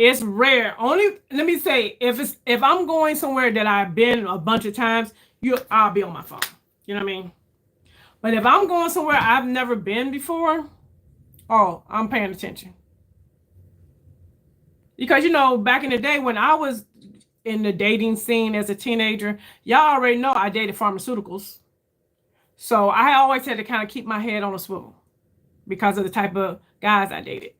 It's rare. Only let me say, if I'm going somewhere that I've been a bunch of times, I'll be on my phone. You know what I mean? But if I'm going somewhere I've never been before, oh, I'm paying attention. Because back in the day when I was in the dating scene as a teenager, y'all already know I dated pharmaceuticals. So I always had to kind of keep my head on a swivel because of the type of guys I dated.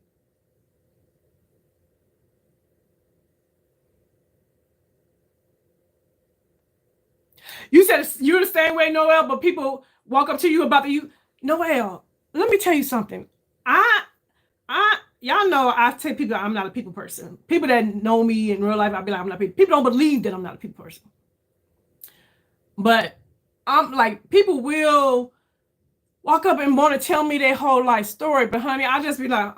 You said you're the same way, Noel, but people walk up to you about Noel, let me tell you something. Y'all know I tell people I'm not a people person. People that know me in real life, I'll be like, I'm not people. People don't believe that I'm not a people person. But I'm like, people will walk up and want to tell me their whole life story, but honey, I'll just be like,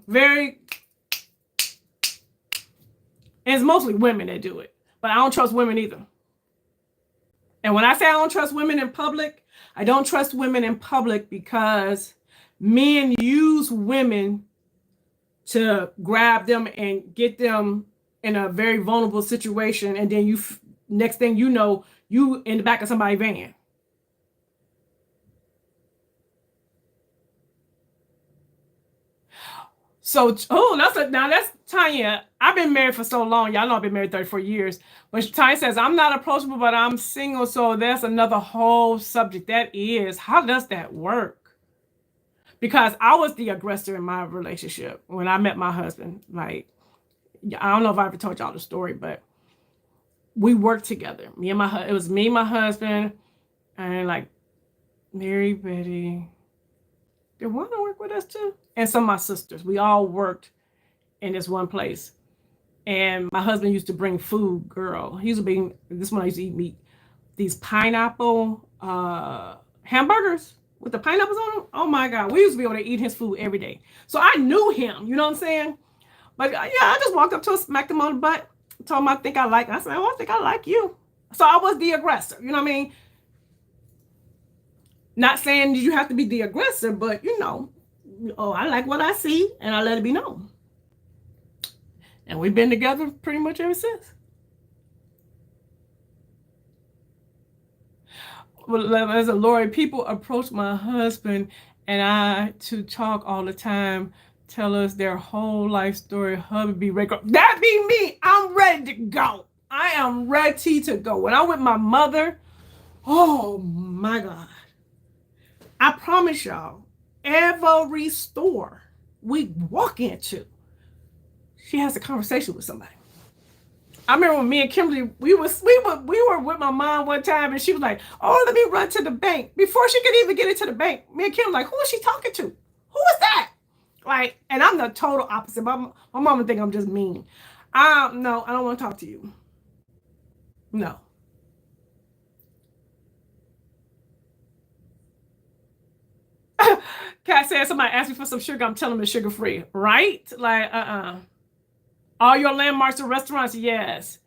very. And it's mostly women that do it, but I don't trust women either. And when I say I don't trust women in public, I don't trust women in public because men use women to grab them and get them in a very vulnerable situation. And then next thing you know, you in the back of somebody's van. So, that's Tanya. I've been married for so long. Y'all know I've been married 34 years. But Tanya says, I'm not approachable, but I'm single. So that's another whole subject. That is, how does that work? Because I was the aggressor in my relationship when I met my husband. Like, I don't know if I ever told y'all the story, but we worked together. It was me, my husband, and like Mary, Betty. Did one work with us too? And some of my sisters. We all worked in this one place. And my husband used to bring food, girl. He used to bring, this one I used to eat meat, these pineapple hamburgers with the pineapples on them. Oh my God. We used to be able to eat his food every day. So I knew him, you know what I'm saying? But yeah, I just walked up to him, smacked him on the butt, told him I think I like him. I said, oh, I think I like you. So I was the aggressor, you know what I mean? Not saying you have to be the aggressor, but I like what I see and I let it be known. And we've been together pretty much ever since. Well, as a lawyer, people approach my husband and I to talk all the time, tell us their whole life story. Hubby be ready. That be me. I'm ready to go. I am ready to go. When I'm with my mother, oh my God. I promise y'all, every store we walk into, she has a conversation with somebody. I remember when me and Kimberly, we were with my mom one time, and she was like, "Oh, let me run to the bank." Before she could even get into the bank, me and Kim like, "Who is she talking to? Who is that?" Like, and I'm the total opposite. My mom would think I'm just mean. No, I don't want to talk to you. No. Kat said somebody asked me for some sugar. I'm telling them it's sugar free, right? Like, all your landmarks and restaurants, yes.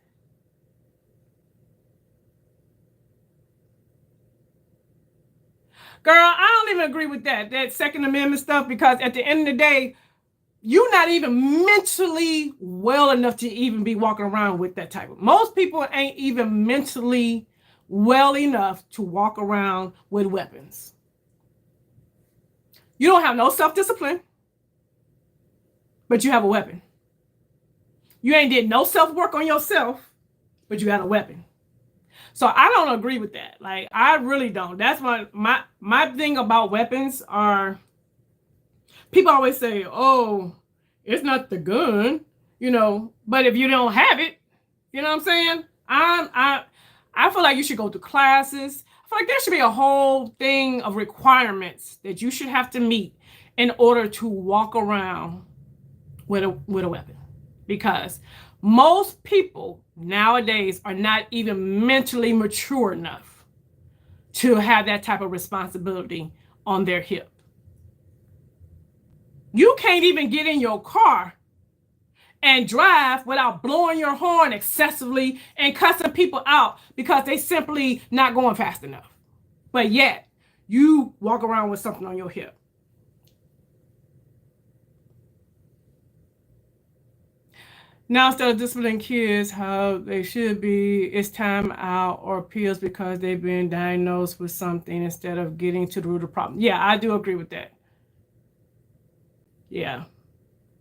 Girl, I don't even agree with that Second Amendment stuff, because at the end of the day, you're not even mentally well enough to even be walking around with that type of. Most people ain't even mentally well enough to walk around with weapons. You don't have no self-discipline, but you have a weapon. You ain't did no self-work on yourself, but you got a weapon. So I don't agree with that. Like, I really don't. That's my thing about weapons are, people always say, oh, it's not the gun, but if you don't have it, you know what I'm saying? I feel like you should go to classes. I feel like there should be a whole thing of requirements that you should have to meet in order to walk around with a weapon. Because most people nowadays are not even mentally mature enough to have that type of responsibility on their hip. You can't even get in your car and drive without blowing your horn excessively and cussing people out because they simply not going fast enough. But yet, you walk around with something on your hip. Now instead of disciplining kids how they should be, it's time out or appeals because they've been diagnosed with something instead of getting to the root of the problem. Yeah, I do agree with that. Yeah.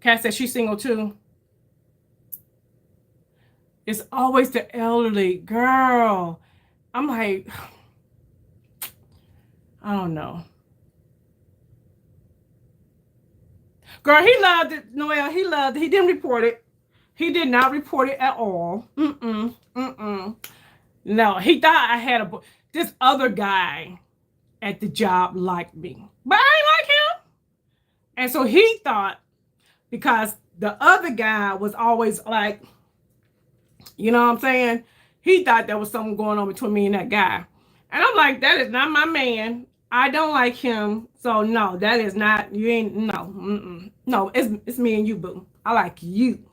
Kat said she's single too. It's always the elderly. Girl, I'm like, I don't know. Girl, he loved it. Noelle, he loved it. He didn't report it. He did not report it at all. No, he thought I had this other guy at the job liked me, but I ain't like him. And so he thought, because the other guy was always like, you know what I'm saying? He thought there was something going on between me and that guy. And I'm like, that is not my man. I don't like him. So no, that is not, you ain't, no. No, it's me and you, boo. I like you.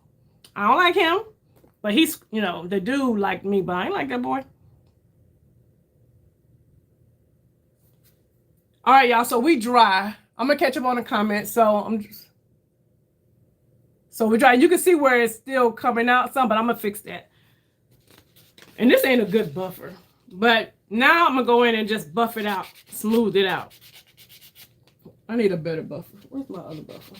I don't like him. But he's, the dude liked me, but I ain't like that boy. All right, y'all. So we dry. I'm gonna catch up on the comments. So we dry. You can see where it's still coming out some, but I'm gonna fix that. And this ain't a good buffer, but now I'm gonna go in and just buff it out, smooth it out. I need a better buffer. Where's my other buffer?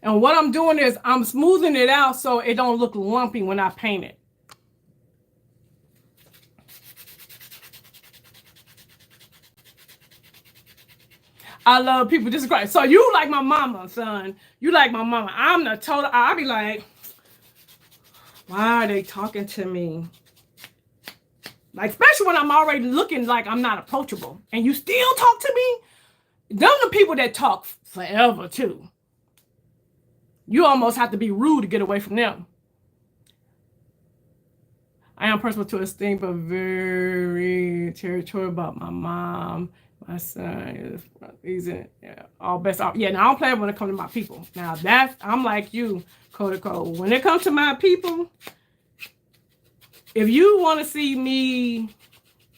And what I'm doing is I'm smoothing it out so it don't look lumpy when I paint it. I love people disagree. So you like my mama, son. You like my mama. I'm the total. I'll be like, why are they talking to me? Like, especially when I'm already looking like I'm not approachable. And you still talk to me? Them the people that talk forever, too. You almost have to be rude to get away from them. I am personal to esteem, but very territorial about my mom. My son is all best. Yeah, now I don't play when it comes to my people. Now I'm like you, Code. When it comes to my people, if you want to see me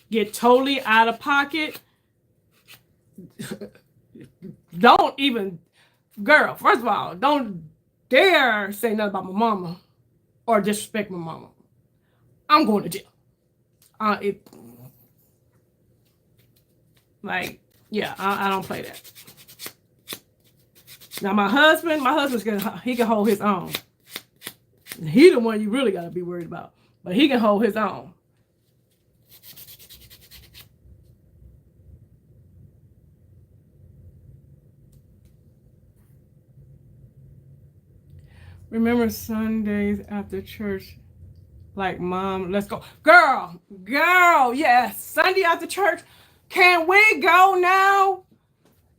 get totally out of pocket, don't even, girl, first of all, don't dare say nothing about my mama or disrespect my mama. I'm going to jail. I don't play that. Now my husband's he can hold his own. He the one you really got to be worried about, but he can hold his own. Remember Sundays after church, like, Mom, let's go. Girl, yes, Sunday after church. Can we go now?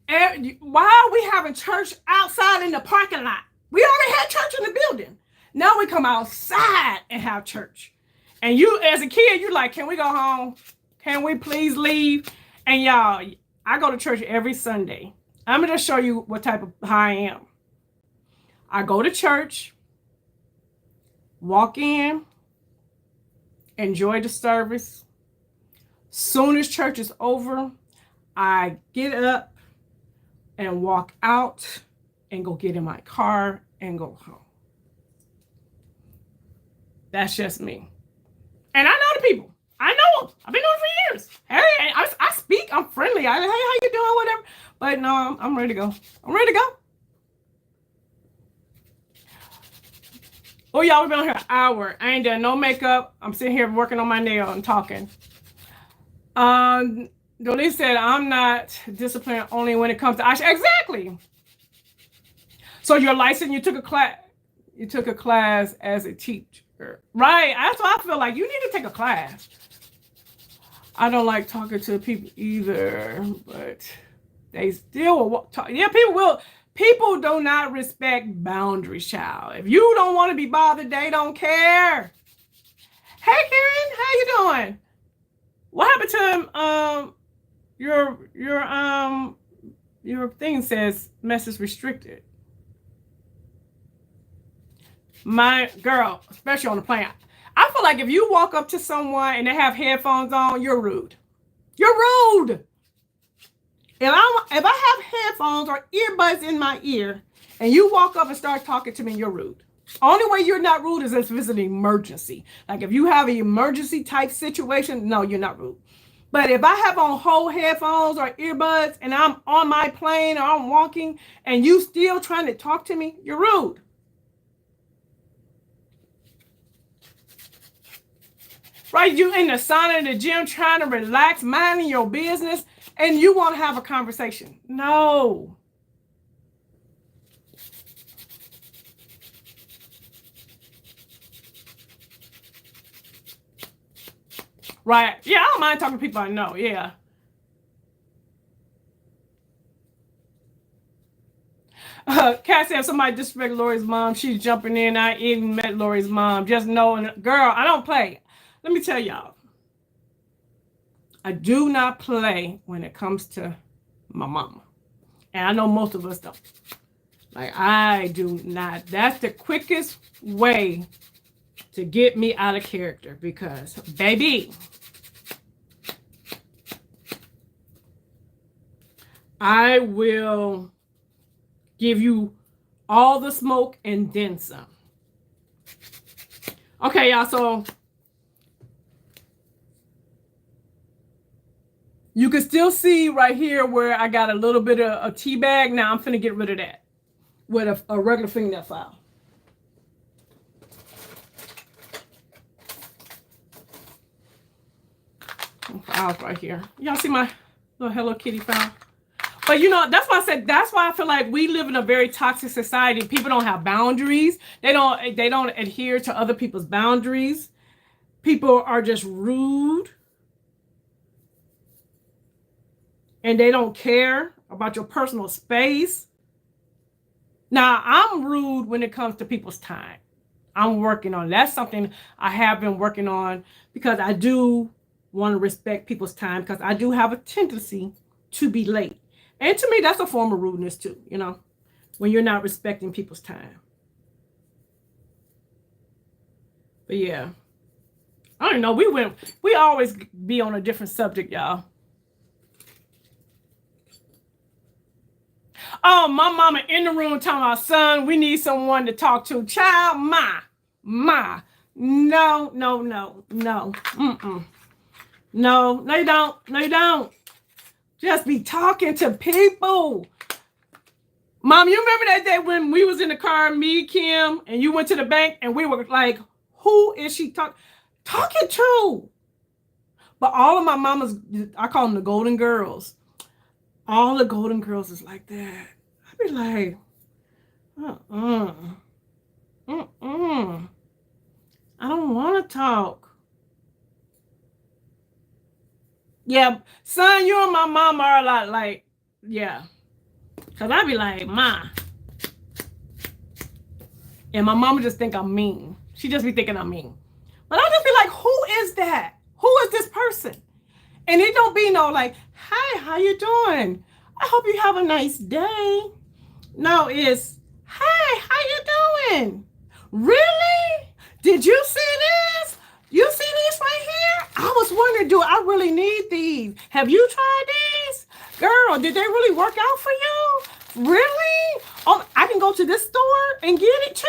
And why are we having church outside in the parking lot? We already had church in the building. Now we come outside and have church. And you, as a kid, you're like, can we go home? Can we please leave? And y'all, I go to church every Sunday. I'm going to show you what type of how I am. I go to church, walk in, enjoy the service. Soon as church is over, I get up and walk out and go get in my car and go home. That's just me. And I know the people. I know them. I've been doing it for years. Hey, I speak. I'm friendly. Hey, how you doing? Whatever. But no, I'm ready to go. I'm ready to go. Oh, y'all, we've been on here an hour. I ain't done no makeup. I'm sitting here working on my nail and talking. Dolly said, I'm not disciplined only when it comes to eyeshadow. Exactly. So you're licensed, you took a class as a teacher. Right. That's what I feel like. You need to take a class. I don't like talking to people either, but they still will talk. Yeah, people will. People do not respect boundaries, child. If you don't want to be bothered, they don't care. Hey, Karen, how you doing? What happened to your thing says message restricted. My girl, especially on the plane. I feel like if you walk up to someone and they have headphones on, you're rude. You're rude. If I have headphones or earbuds in my ear and you walk up and start talking to me, you're rude. Only way you're not rude is if it's an emergency. Like if you have an emergency type situation, no, you're not rude. But if I have on whole headphones or earbuds and I'm on my plane or I'm walking and you still trying to talk to me, you're rude. Right? You in the sauna in the gym trying to relax, minding your business, and you want to have a conversation. No. Right? Yeah, I don't mind talking to people I know. Yeah. Kat said if somebody disrespect Lori's mom, she's jumping in. I even met Lori's mom. Just knowing, girl, I don't play. Let me tell y'all. I do not play when it comes to my mama. And I know most of us don't. Like, I do not. That's the quickest way to get me out of character because, baby, I will give you all the smoke and then some. Okay, y'all, so you can still see right here where I got a little bit of a tea bag. Now I'm finna get rid of that with a regular fingernail file. Files right here. Y'all see my little Hello Kitty file? But you know, that's why I said, that's why I feel like we live in a very toxic society. People don't have boundaries. They don't adhere to other people's boundaries. People are just rude. And they don't care about your personal space. Now, I'm rude when it comes to people's time. I'm working on it. That's something I have been working on because I do want to respect people's time because I do have a tendency to be late. And to me, that's a form of rudeness too, you know, when you're not respecting people's time. But yeah, I don't know. We always be on a different subject, y'all. Oh, my mama in the room telling my son, we need someone to talk to. Child, ma. No. Mm-mm. No, you don't. No, you don't. Just be talking to people. Mom, you remember that day when we was in the car, me, Kim, and you went to the bank and we were like, who is she talking to? But all of my mamas, I call them the golden girls. All the golden girls is like that. I'd be like, I don't want to talk. Yeah, son, you and my mom are a lot like, yeah. Because I'd be like, Ma. And my mama just think I'm mean. She just be thinking I'm mean. But I just be like, who is that? Who is this person? And it don't be no like, hi, how you doing? I hope you have a nice day. No, it's, hi, how you doing? Really? Did you see this? You see this right here? I was wondering, do I really need these? Have you tried these? Girl, did they really work out for you? Really? Oh, I can go to this store and get it too?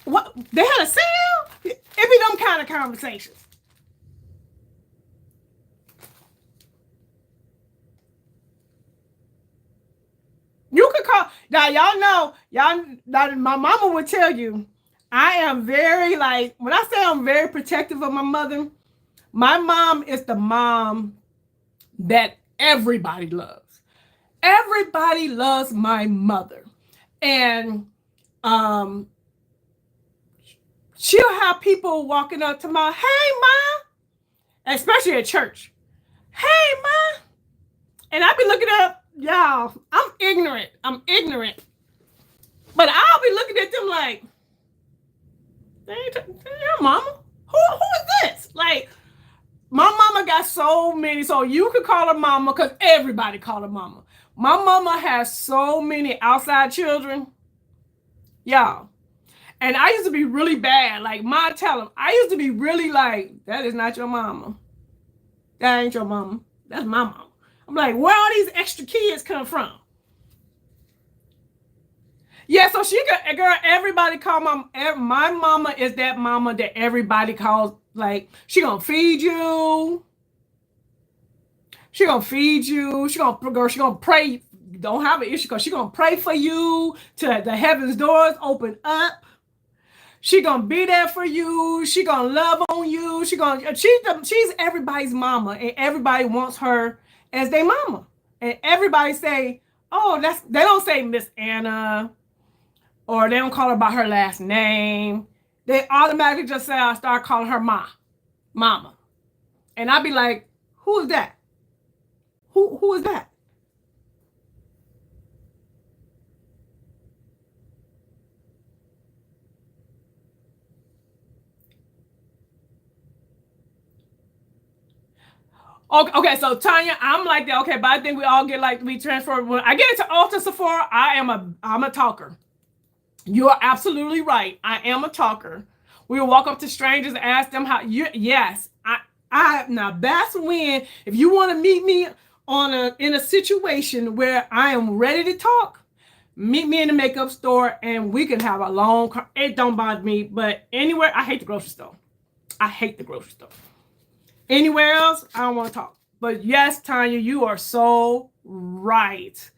What? They had a sale? It be them kind of conversations. You could call, now my mama would tell you, I am very like, when I say I'm very protective of my mother, my mom is the mom that everybody loves. Everybody loves my mother. And she'll have people walking up to my, hey, Ma, especially at church. Hey, Ma. And I be looking up, y'all, I'm ignorant. But I'll be looking at them like, your mama? Who is this? Like, my mama got so many, so you could call her mama because everybody call her mama. My mama has so many outside children. Y'all. And I used to be really bad. Like, Ma tell him, I used to be really like, that is not your mama. That ain't your mama. That's my mama. I'm like, where all these extra kids come from? Yeah, so she got, girl, everybody call my mama is that mama that everybody calls, like, she gonna feed you. She gonna feed you. She gonna pray. Don't have an issue because she gonna pray for you till the heavens doors open up. She gonna be there for you. She gonna love on you. She's everybody's mama, and everybody wants her as their mama. And everybody say, oh, they don't say Miss Anna, or they don't call her by her last name. They automatically just say, I start calling her mama. And I'd be like, who is that? Who is that? Okay, so Tanya, I'm like that. Okay, but I think we all get like we transfer. When I get into Ulta Sephora, I'm a talker. You are absolutely right. I am a talker. We will walk up to strangers and ask them how you. Yes, I now that's when if you want to meet me in a situation where I am ready to talk, meet me in the makeup store and we can have a long. It don't bother me, but anywhere I hate the grocery store. I hate the grocery store. Anywhere else, I don't want to talk. But yes, Tanya, you are so right.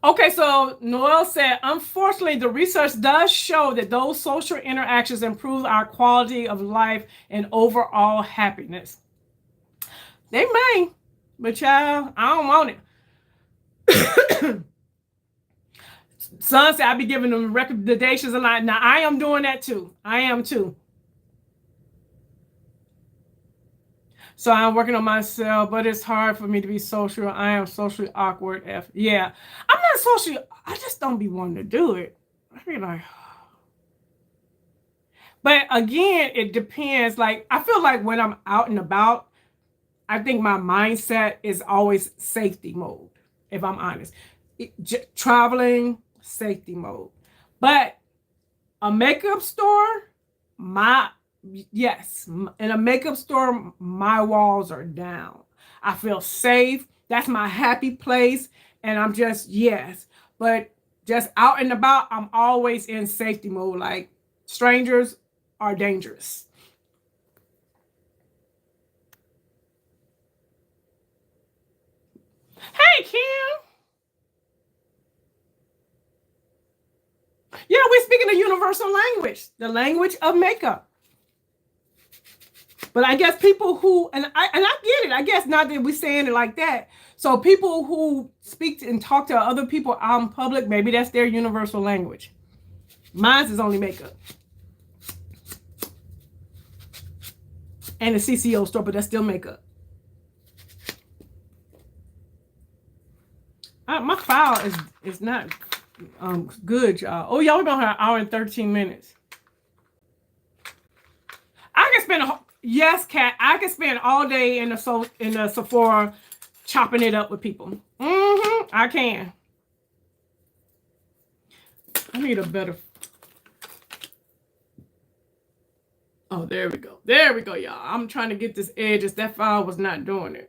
Okay, so Noel said, unfortunately, the research does show that those social interactions improve our quality of life and overall happiness. They may, but child, I don't want it. Son said I be giving them recommendations a lot. Now I am doing that too. I am too. So I'm working on myself, but it's hard for me to be social. I am socially awkward. Yeah, I'm not socially. I just don't be wanting to do it. I be like, but again, it depends. Like I feel like when I'm out and about, I think my mindset is always safety mode. If I'm honest, traveling. Safety mode. But a makeup store, yes, in a makeup store, my walls are down. I feel safe. That's my happy place. And I'm just, yes. But just out and about, I'm always in safety mode. Like strangers are dangerous. Hey, Kim. Yeah, we're speaking a universal language, the language of makeup. But I guess people who, and I get it, I guess not that we're saying it like that. So people who speak and talk to other people out in public, maybe that's their universal language. Mine is only makeup. And the CCO store, but that's still makeup. My file is not good, y'all. Oh, y'all, we're gonna have an hour and 13 minutes. I can spend yes, Kat. I can spend all day in the Sephora chopping it up with people. I can. I need a better. Oh, there we go. There we go, y'all. I'm trying to get this edges. That file was not doing it.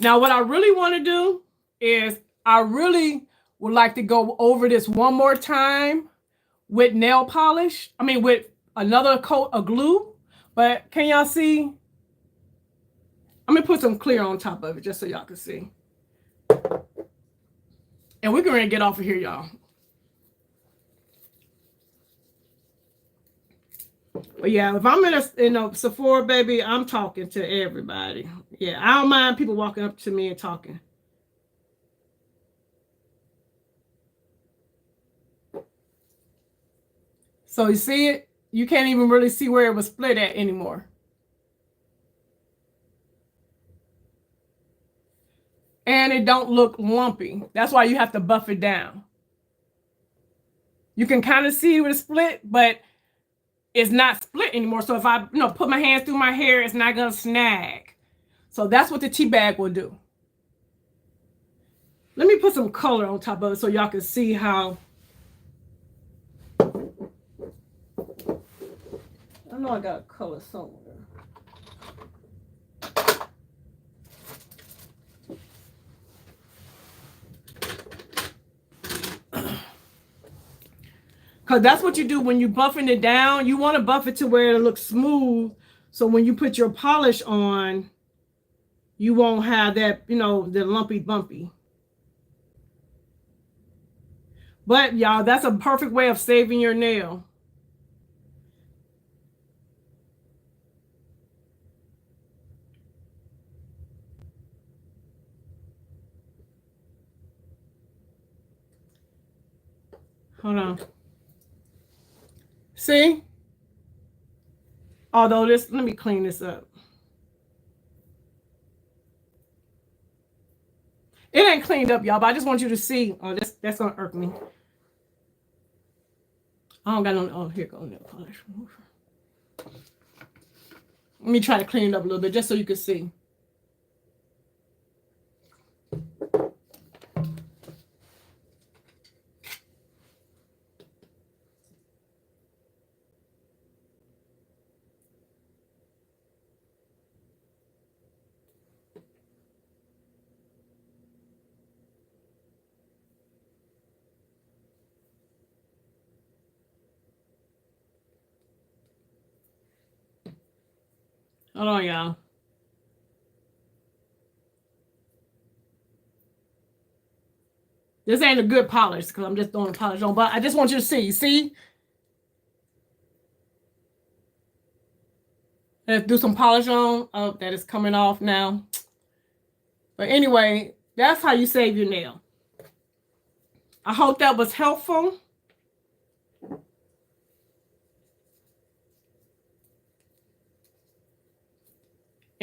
Now, what I really want to do is I really would like to go over this one more time with nail polish. I mean, with another coat of glue. But can y'all see? I'm going to put some clear on top of it just so y'all can see. And we're going to get off of here, y'all. But yeah, if I'm in a Sephora, baby, I'm talking to everybody. Yeah, I don't mind people walking up to me and talking. So you see it? You can't even really see where it was split at anymore. And it don't look lumpy. That's why you have to buff it down. You can kind of see where it's split, but it's not split anymore. So if I put my hands through my hair, it's not gonna snag. So that's what the tea bag will do. Let me put some color on top of it so y'all can see how. I know I got color somewhere. Because that's what you do when you're buffing it down. You want to buff it to where it looks smooth. So when you put your polish on, you won't have that, you know, the lumpy bumpy. But y'all, that's a perfect way of saving your nail. Hold on. See? Although this, let me clean this up. It ain't cleaned up, y'all, but I just want you to see. Oh, that's gonna irk me. I don't got no, oh, here goes nail polish. Let me try to clean it up a little bit just so you can see. Hold on, y'all. This ain't a good polish because I'm just throwing a polish on, but I just want you to see. You see? Let's do some polish on. Oh, that is coming off now. But anyway, that's how you save your nail. I hope that was helpful.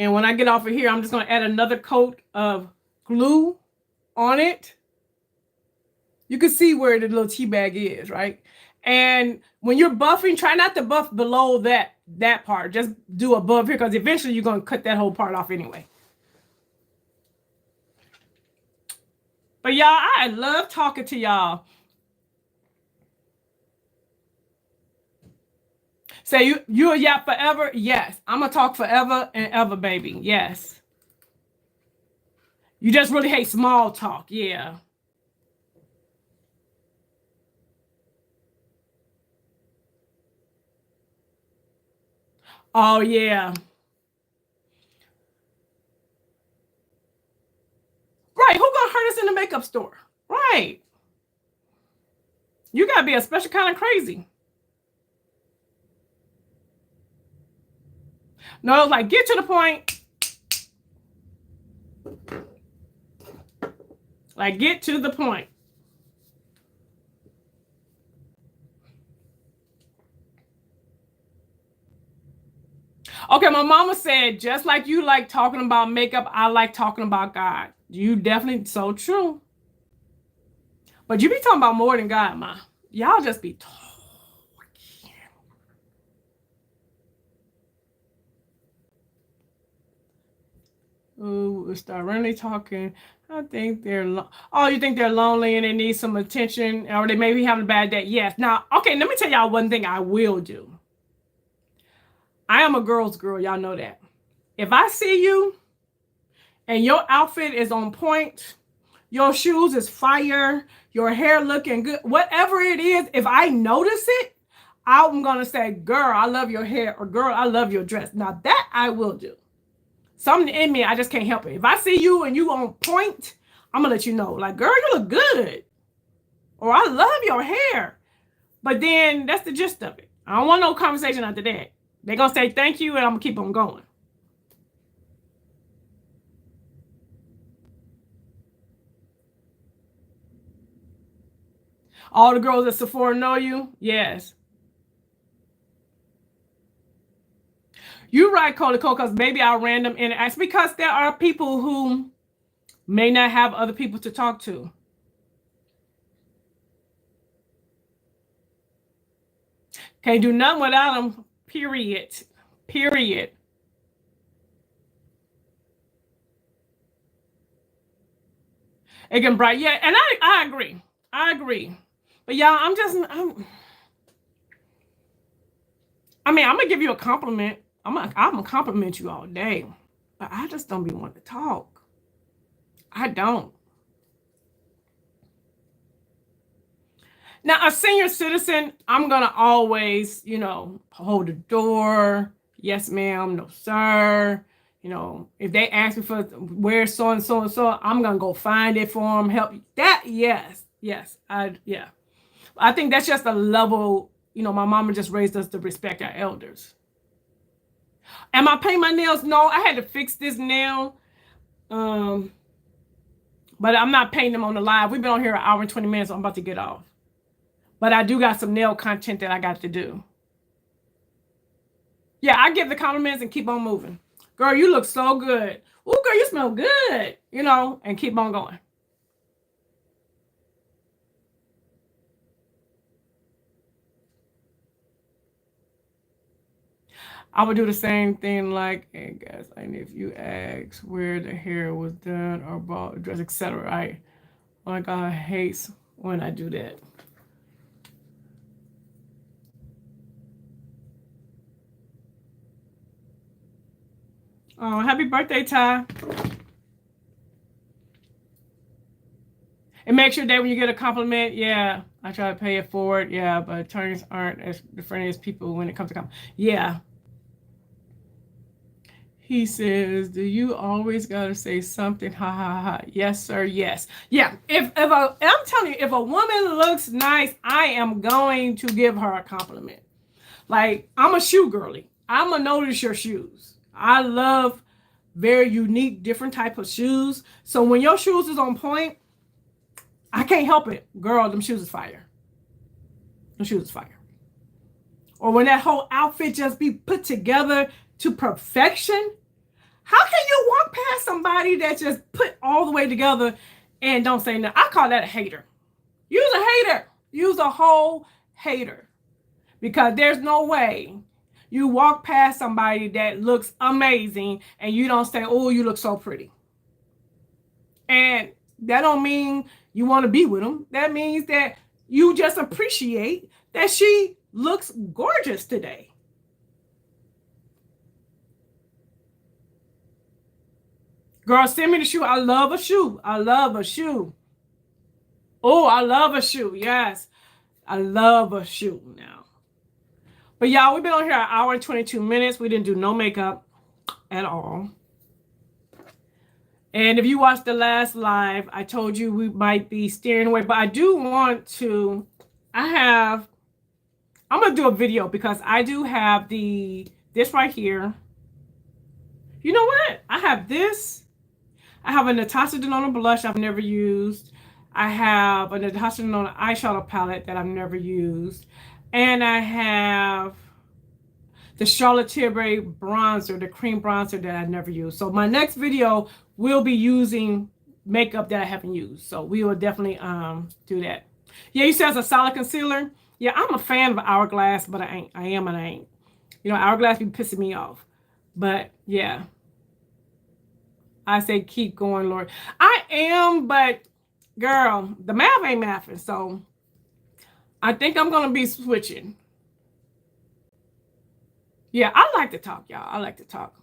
And when I get off of here, I'm just going to add another coat of glue on it. You can see where the little tea bag is, right? And when you're buffing, try not to buff below that part. Just do above here because eventually you're going to cut that whole part off anyway. But y'all, I love talking to y'all. Say you a yap forever? Yes. I'm going to talk forever and ever, baby. Yes. You just really hate small talk. Yeah. Oh, yeah. Right. Who gonna hurt us in the makeup store? Right. You gotta be a special kind of crazy. No, it's like, get to the point. Like, get to the point. Okay, my mama said, just like you like talking about makeup, I like talking about God. You definitely, so true. But you be talking about more than God, ma. Y'all just be talking. Ooh, start really talking. I think they're oh, you think they're lonely and they need some attention, or they may be having a bad day. Yes. Now, okay, let me tell y'all one thing I will do. I am a girl's girl. Y'all know that. If I see you and your outfit is on point, your shoes is fire, your hair looking good, whatever it is, if I notice it, I'm going to say, girl, I love your hair, or girl, I love your dress. Now that I will do. Something in me, I just can't help it. If I see you and you on point, I'm going to let you know, like, girl, you look good. Or I love your hair. But then that's the gist of it. I don't want no conversation after that. They're going to say thank you and I'm going to keep on going. All the girls at Sephora know you? Yes. You're right, Cody Cole, because maybe I'll random interact because there are people who may not have other people to talk to. Can't do nothing without them, period. Period. It can bright. Yeah, and I agree. I agree. But y'all, I mean, I'm gonna give you a compliment. I'm gonna compliment you all day. But I just don't be wanting to talk. I don't. Now, a senior citizen, I'm gonna always, hold the door. Yes, ma'am. No, sir. If they ask me for where so and so and so, I'm gonna go find it for them. Help that. Yes, yes. Yeah. I think that's just a level. My mama just raised us to respect our elders. Am I painting my nails? No, I had to fix this nail. But I'm not painting them on the live. We've been on here an hour and 20 minutes. So I'm about to get off. But I do got some nail content that I got to do. Yeah, I give the compliments and keep on moving. Girl, you look so good. Oh, girl, you smell good. And keep on going. I would do the same thing like, I guess, and if you ask where the hair was done or bought, dress, etc. Right? Oh my God, I hate when I do that. Oh, happy birthday, Ty. And make sure that when you get a compliment, yeah, I try to pay it forward. Yeah, but attorneys aren't as the friendliest people when it comes to compliment. Yeah. He says, do you always gotta say something? Ha ha ha. Yes, sir. Yes. Yeah. I'm telling you, if a woman looks nice, I am going to give her a compliment. Like, I'm a shoe girly. I'm gonna notice your shoes. I love very unique, different type of shoes. So when your shoes is on point, I can't help it. Girl, them shoes is fire. Them shoes is fire. Or when that whole outfit just be put together to perfection. How can you walk past somebody that just put all the way together and don't say nothing? I call that a hater. Use a hater. Use a whole hater. Because there's no way you walk past somebody that looks amazing and you don't say, oh, you look so pretty. And that don't mean you want to be with them. That means that you just appreciate that she looks gorgeous today. Girl, send me the shoe. I love a shoe. I love a shoe. Oh, I love a shoe. Yes. I love a shoe now. But y'all, we've been on here an hour and 22 minutes. We didn't do no makeup at all. And if you watched the last live, I told you we might be steering away. But I do want to, I'm going to do a video because I do have this right here. You know what? I have this. I have a Natasha Denona blush I've never used. I have a Natasha Denona eyeshadow palette that I've never used. And I have the Charlotte Tilbury bronzer, the cream bronzer that I've never used. So my next video will be using makeup that I haven't used. So we will definitely do that. Yeah, you said it's a solid concealer. Yeah, I'm a fan of Hourglass, but I ain't. I am and I ain't. Hourglass be pissing me off. But yeah. I say keep going, Lord. I am, but girl, the math ain't mathing. So I think I'm going to be switching. Yeah, I like to talk, y'all. I like to talk.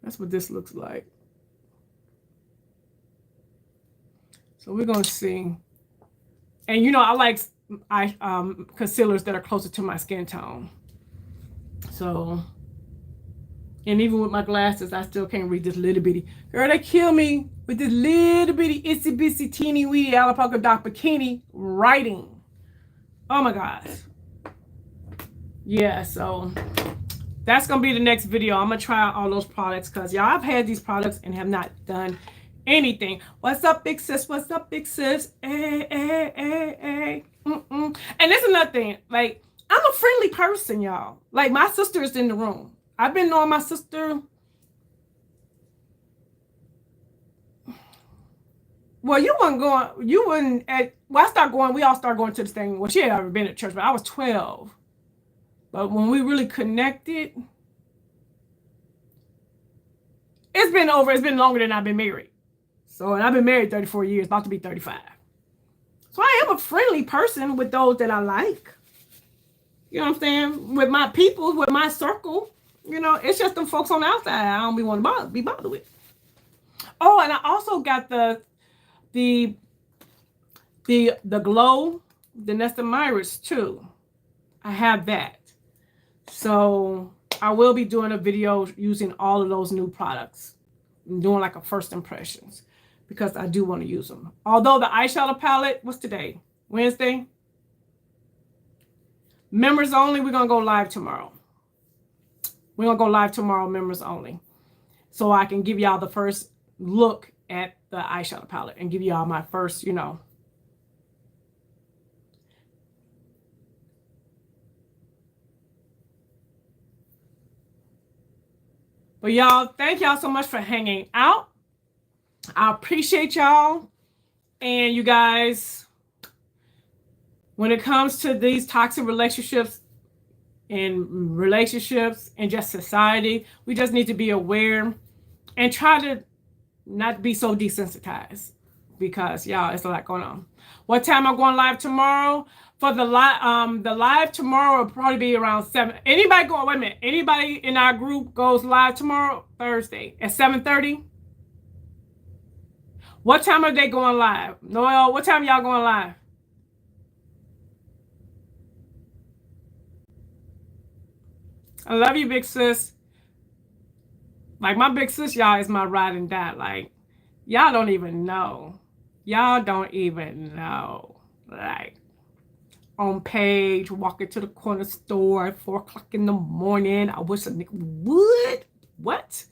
That's what this looks like. So we're going to see. And I like concealers that are closer to my skin tone. So, and even with my glasses, I still can't read this little bitty. Girl, they kill me with this little bitty itsy bitsy teeny weeny alpaca dot bikini writing. Oh my gosh. Yeah, so that's going to be the next video. I'm going to try out all those products because y'all, I've had these products and have not done anything. What's up, big sis? What's up, big sis? Hey, hey, hey, hey. And there's another thing. Like, I'm a friendly person, y'all. Like, my sister is in the room. I've been knowing my sister. Well, you wouldn't I started going, we all started going to this thing. Well, she had already been at church, but I was 12. But when we really connected, It's been longer than I've been married. So, and I've been married 34 years, about to be 35. So I am a friendly person with those that I like. You know what I'm saying? With my people, with my circle. You know, it's just them folks on the outside I don't want to be bothered with. Oh, and I also got the glow, the Nesta Myris too. I have that. So I will be doing a video using all of those new products. I'm doing like a first impressions because I do want to use them. Although the eyeshadow palette, what's today? Wednesday? Members only, we're going to go live tomorrow. We're going to go live tomorrow, members only. So I can give y'all the first look at the eyeshadow palette and give y'all my first, you know. But y'all, thank y'all so much for hanging out. I appreciate y'all. And you guys, when it comes to these toxic relationships and just society, we just need to be aware and try to not be so desensitized because y'all, it's a lot going on. What time am I going live tomorrow? For the live tomorrow will probably be around 7. Anybody going, wait a minute, anybody in our group goes live tomorrow, Thursday at 7:30? What time are they going live? Noel, what time y'all going live? I love you, big sis. Like, my big sis, y'all, is my ride and die. Like, y'all don't even know. Y'all don't even know. Like, on page, walking to the corner store at 4 o'clock in the morning. I wish a nigga would. What?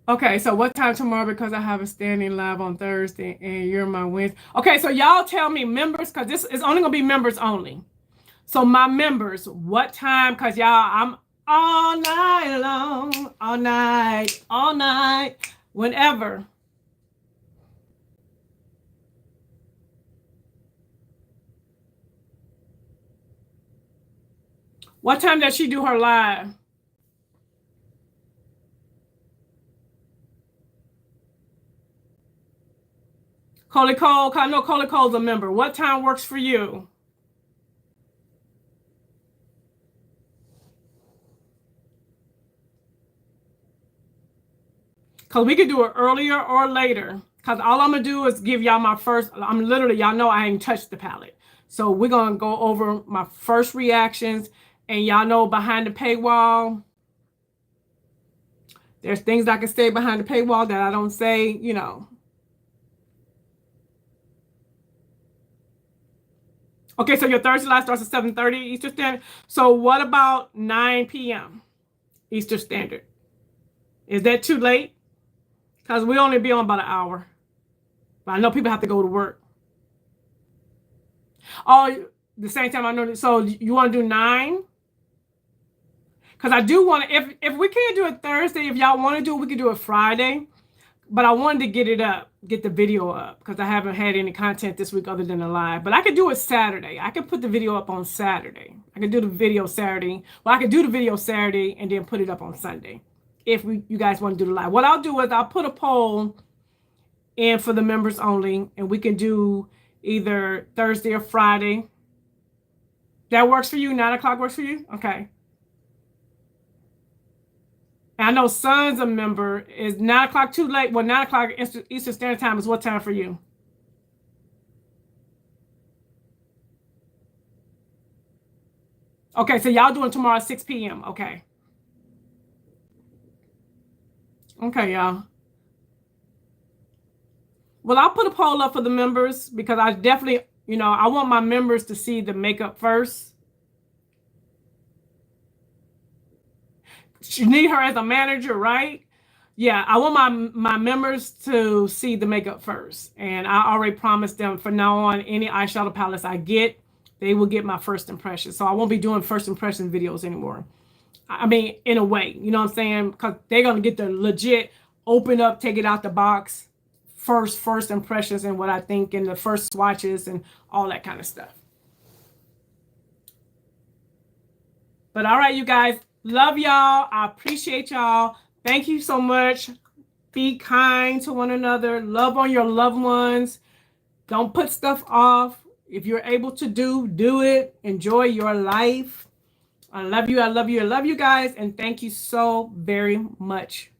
Okay, so what time tomorrow? Because I have a standing live on Thursday and you're my Wednesday. Okay, so y'all tell me, members, because this is only going to be members only. So my members, what time? Because y'all, I'm all night long, all night, whenever. What time does she do her live? Coley Cole, I know Coley Cole's a member. What time works for you? Because we could do it earlier or later. Because all I'm going to do is give y'all my first, I'm literally, y'all know I ain't touched the palette. So we're going to go over my first reactions. And y'all know behind the paywall, there's things I can say behind the paywall that I don't say, you know. Okay, so your Thursday live starts at 7:30 Eastern Standard. So what about 9 p.m. Eastern Standard? Is that too late? Because we only be on about an hour. But I know people have to go to work. Oh, the same time I know. So you want to do 9? Because I do want to, if we can't do it Thursday, if y'all want to do it, we can do it Friday. But I wanted to get it up, get the video up, because I haven't had any content this week other than the live. But I could do it Saturday. I could put the video up on Saturday. I could do the video Saturday. Well, I could do the video Saturday and then put it up on Sunday if you guys want to do the live. What I'll do is I'll put a poll in for the members only, and we can do either Thursday or Friday. That works for you? 9 o'clock works for you? Okay. And I know Son's a member. Is 9 o'clock too late? Well, 9 o'clock Eastern Standard Time is what time for you? Okay, so y'all doing tomorrow at 6 p.m. Okay. Okay, y'all. Well, I'll put a poll up for the members because I definitely, you know, I want my members to see the makeup first. You need her as a manager, right? Yeah, I want my members to see the makeup first. And I already promised them from now on, any eyeshadow palettes I get, they will get my first impression. So I won't be doing first impression videos anymore. I mean, in a way, you know what I'm saying? Because they're going to get the legit, open up, take it out the box, first impressions and what I think in the first swatches and all that kind of stuff. But all right, you guys, love y'all. I appreciate y'all. Thank you so much. Be kind to one another. Love on your loved ones. Don't put stuff off. If you're able to do it. Enjoy your life. I love you. I love you. I love you guys. And thank you so very much.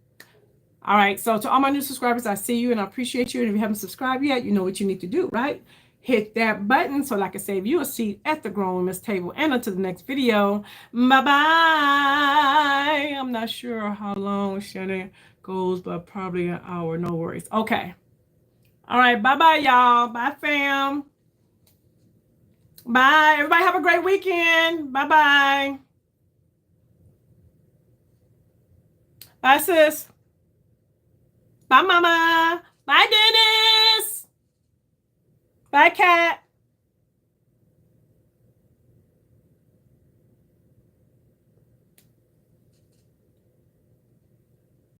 All right. So to all my new subscribers, I see you and I appreciate you. And if you haven't subscribed yet, you know what you need to do, right? Hit that button so that I can save you a seat at the Grown Women's table. And until the next video, bye-bye. I'm not sure how long Shannon goes, but probably an hour. No worries. Okay. All right. Bye-bye, y'all. Bye, fam. Bye. Everybody have a great weekend. Bye-bye. Bye, sis. Bye, Mama. Bye, Dennis. Bye, Cat.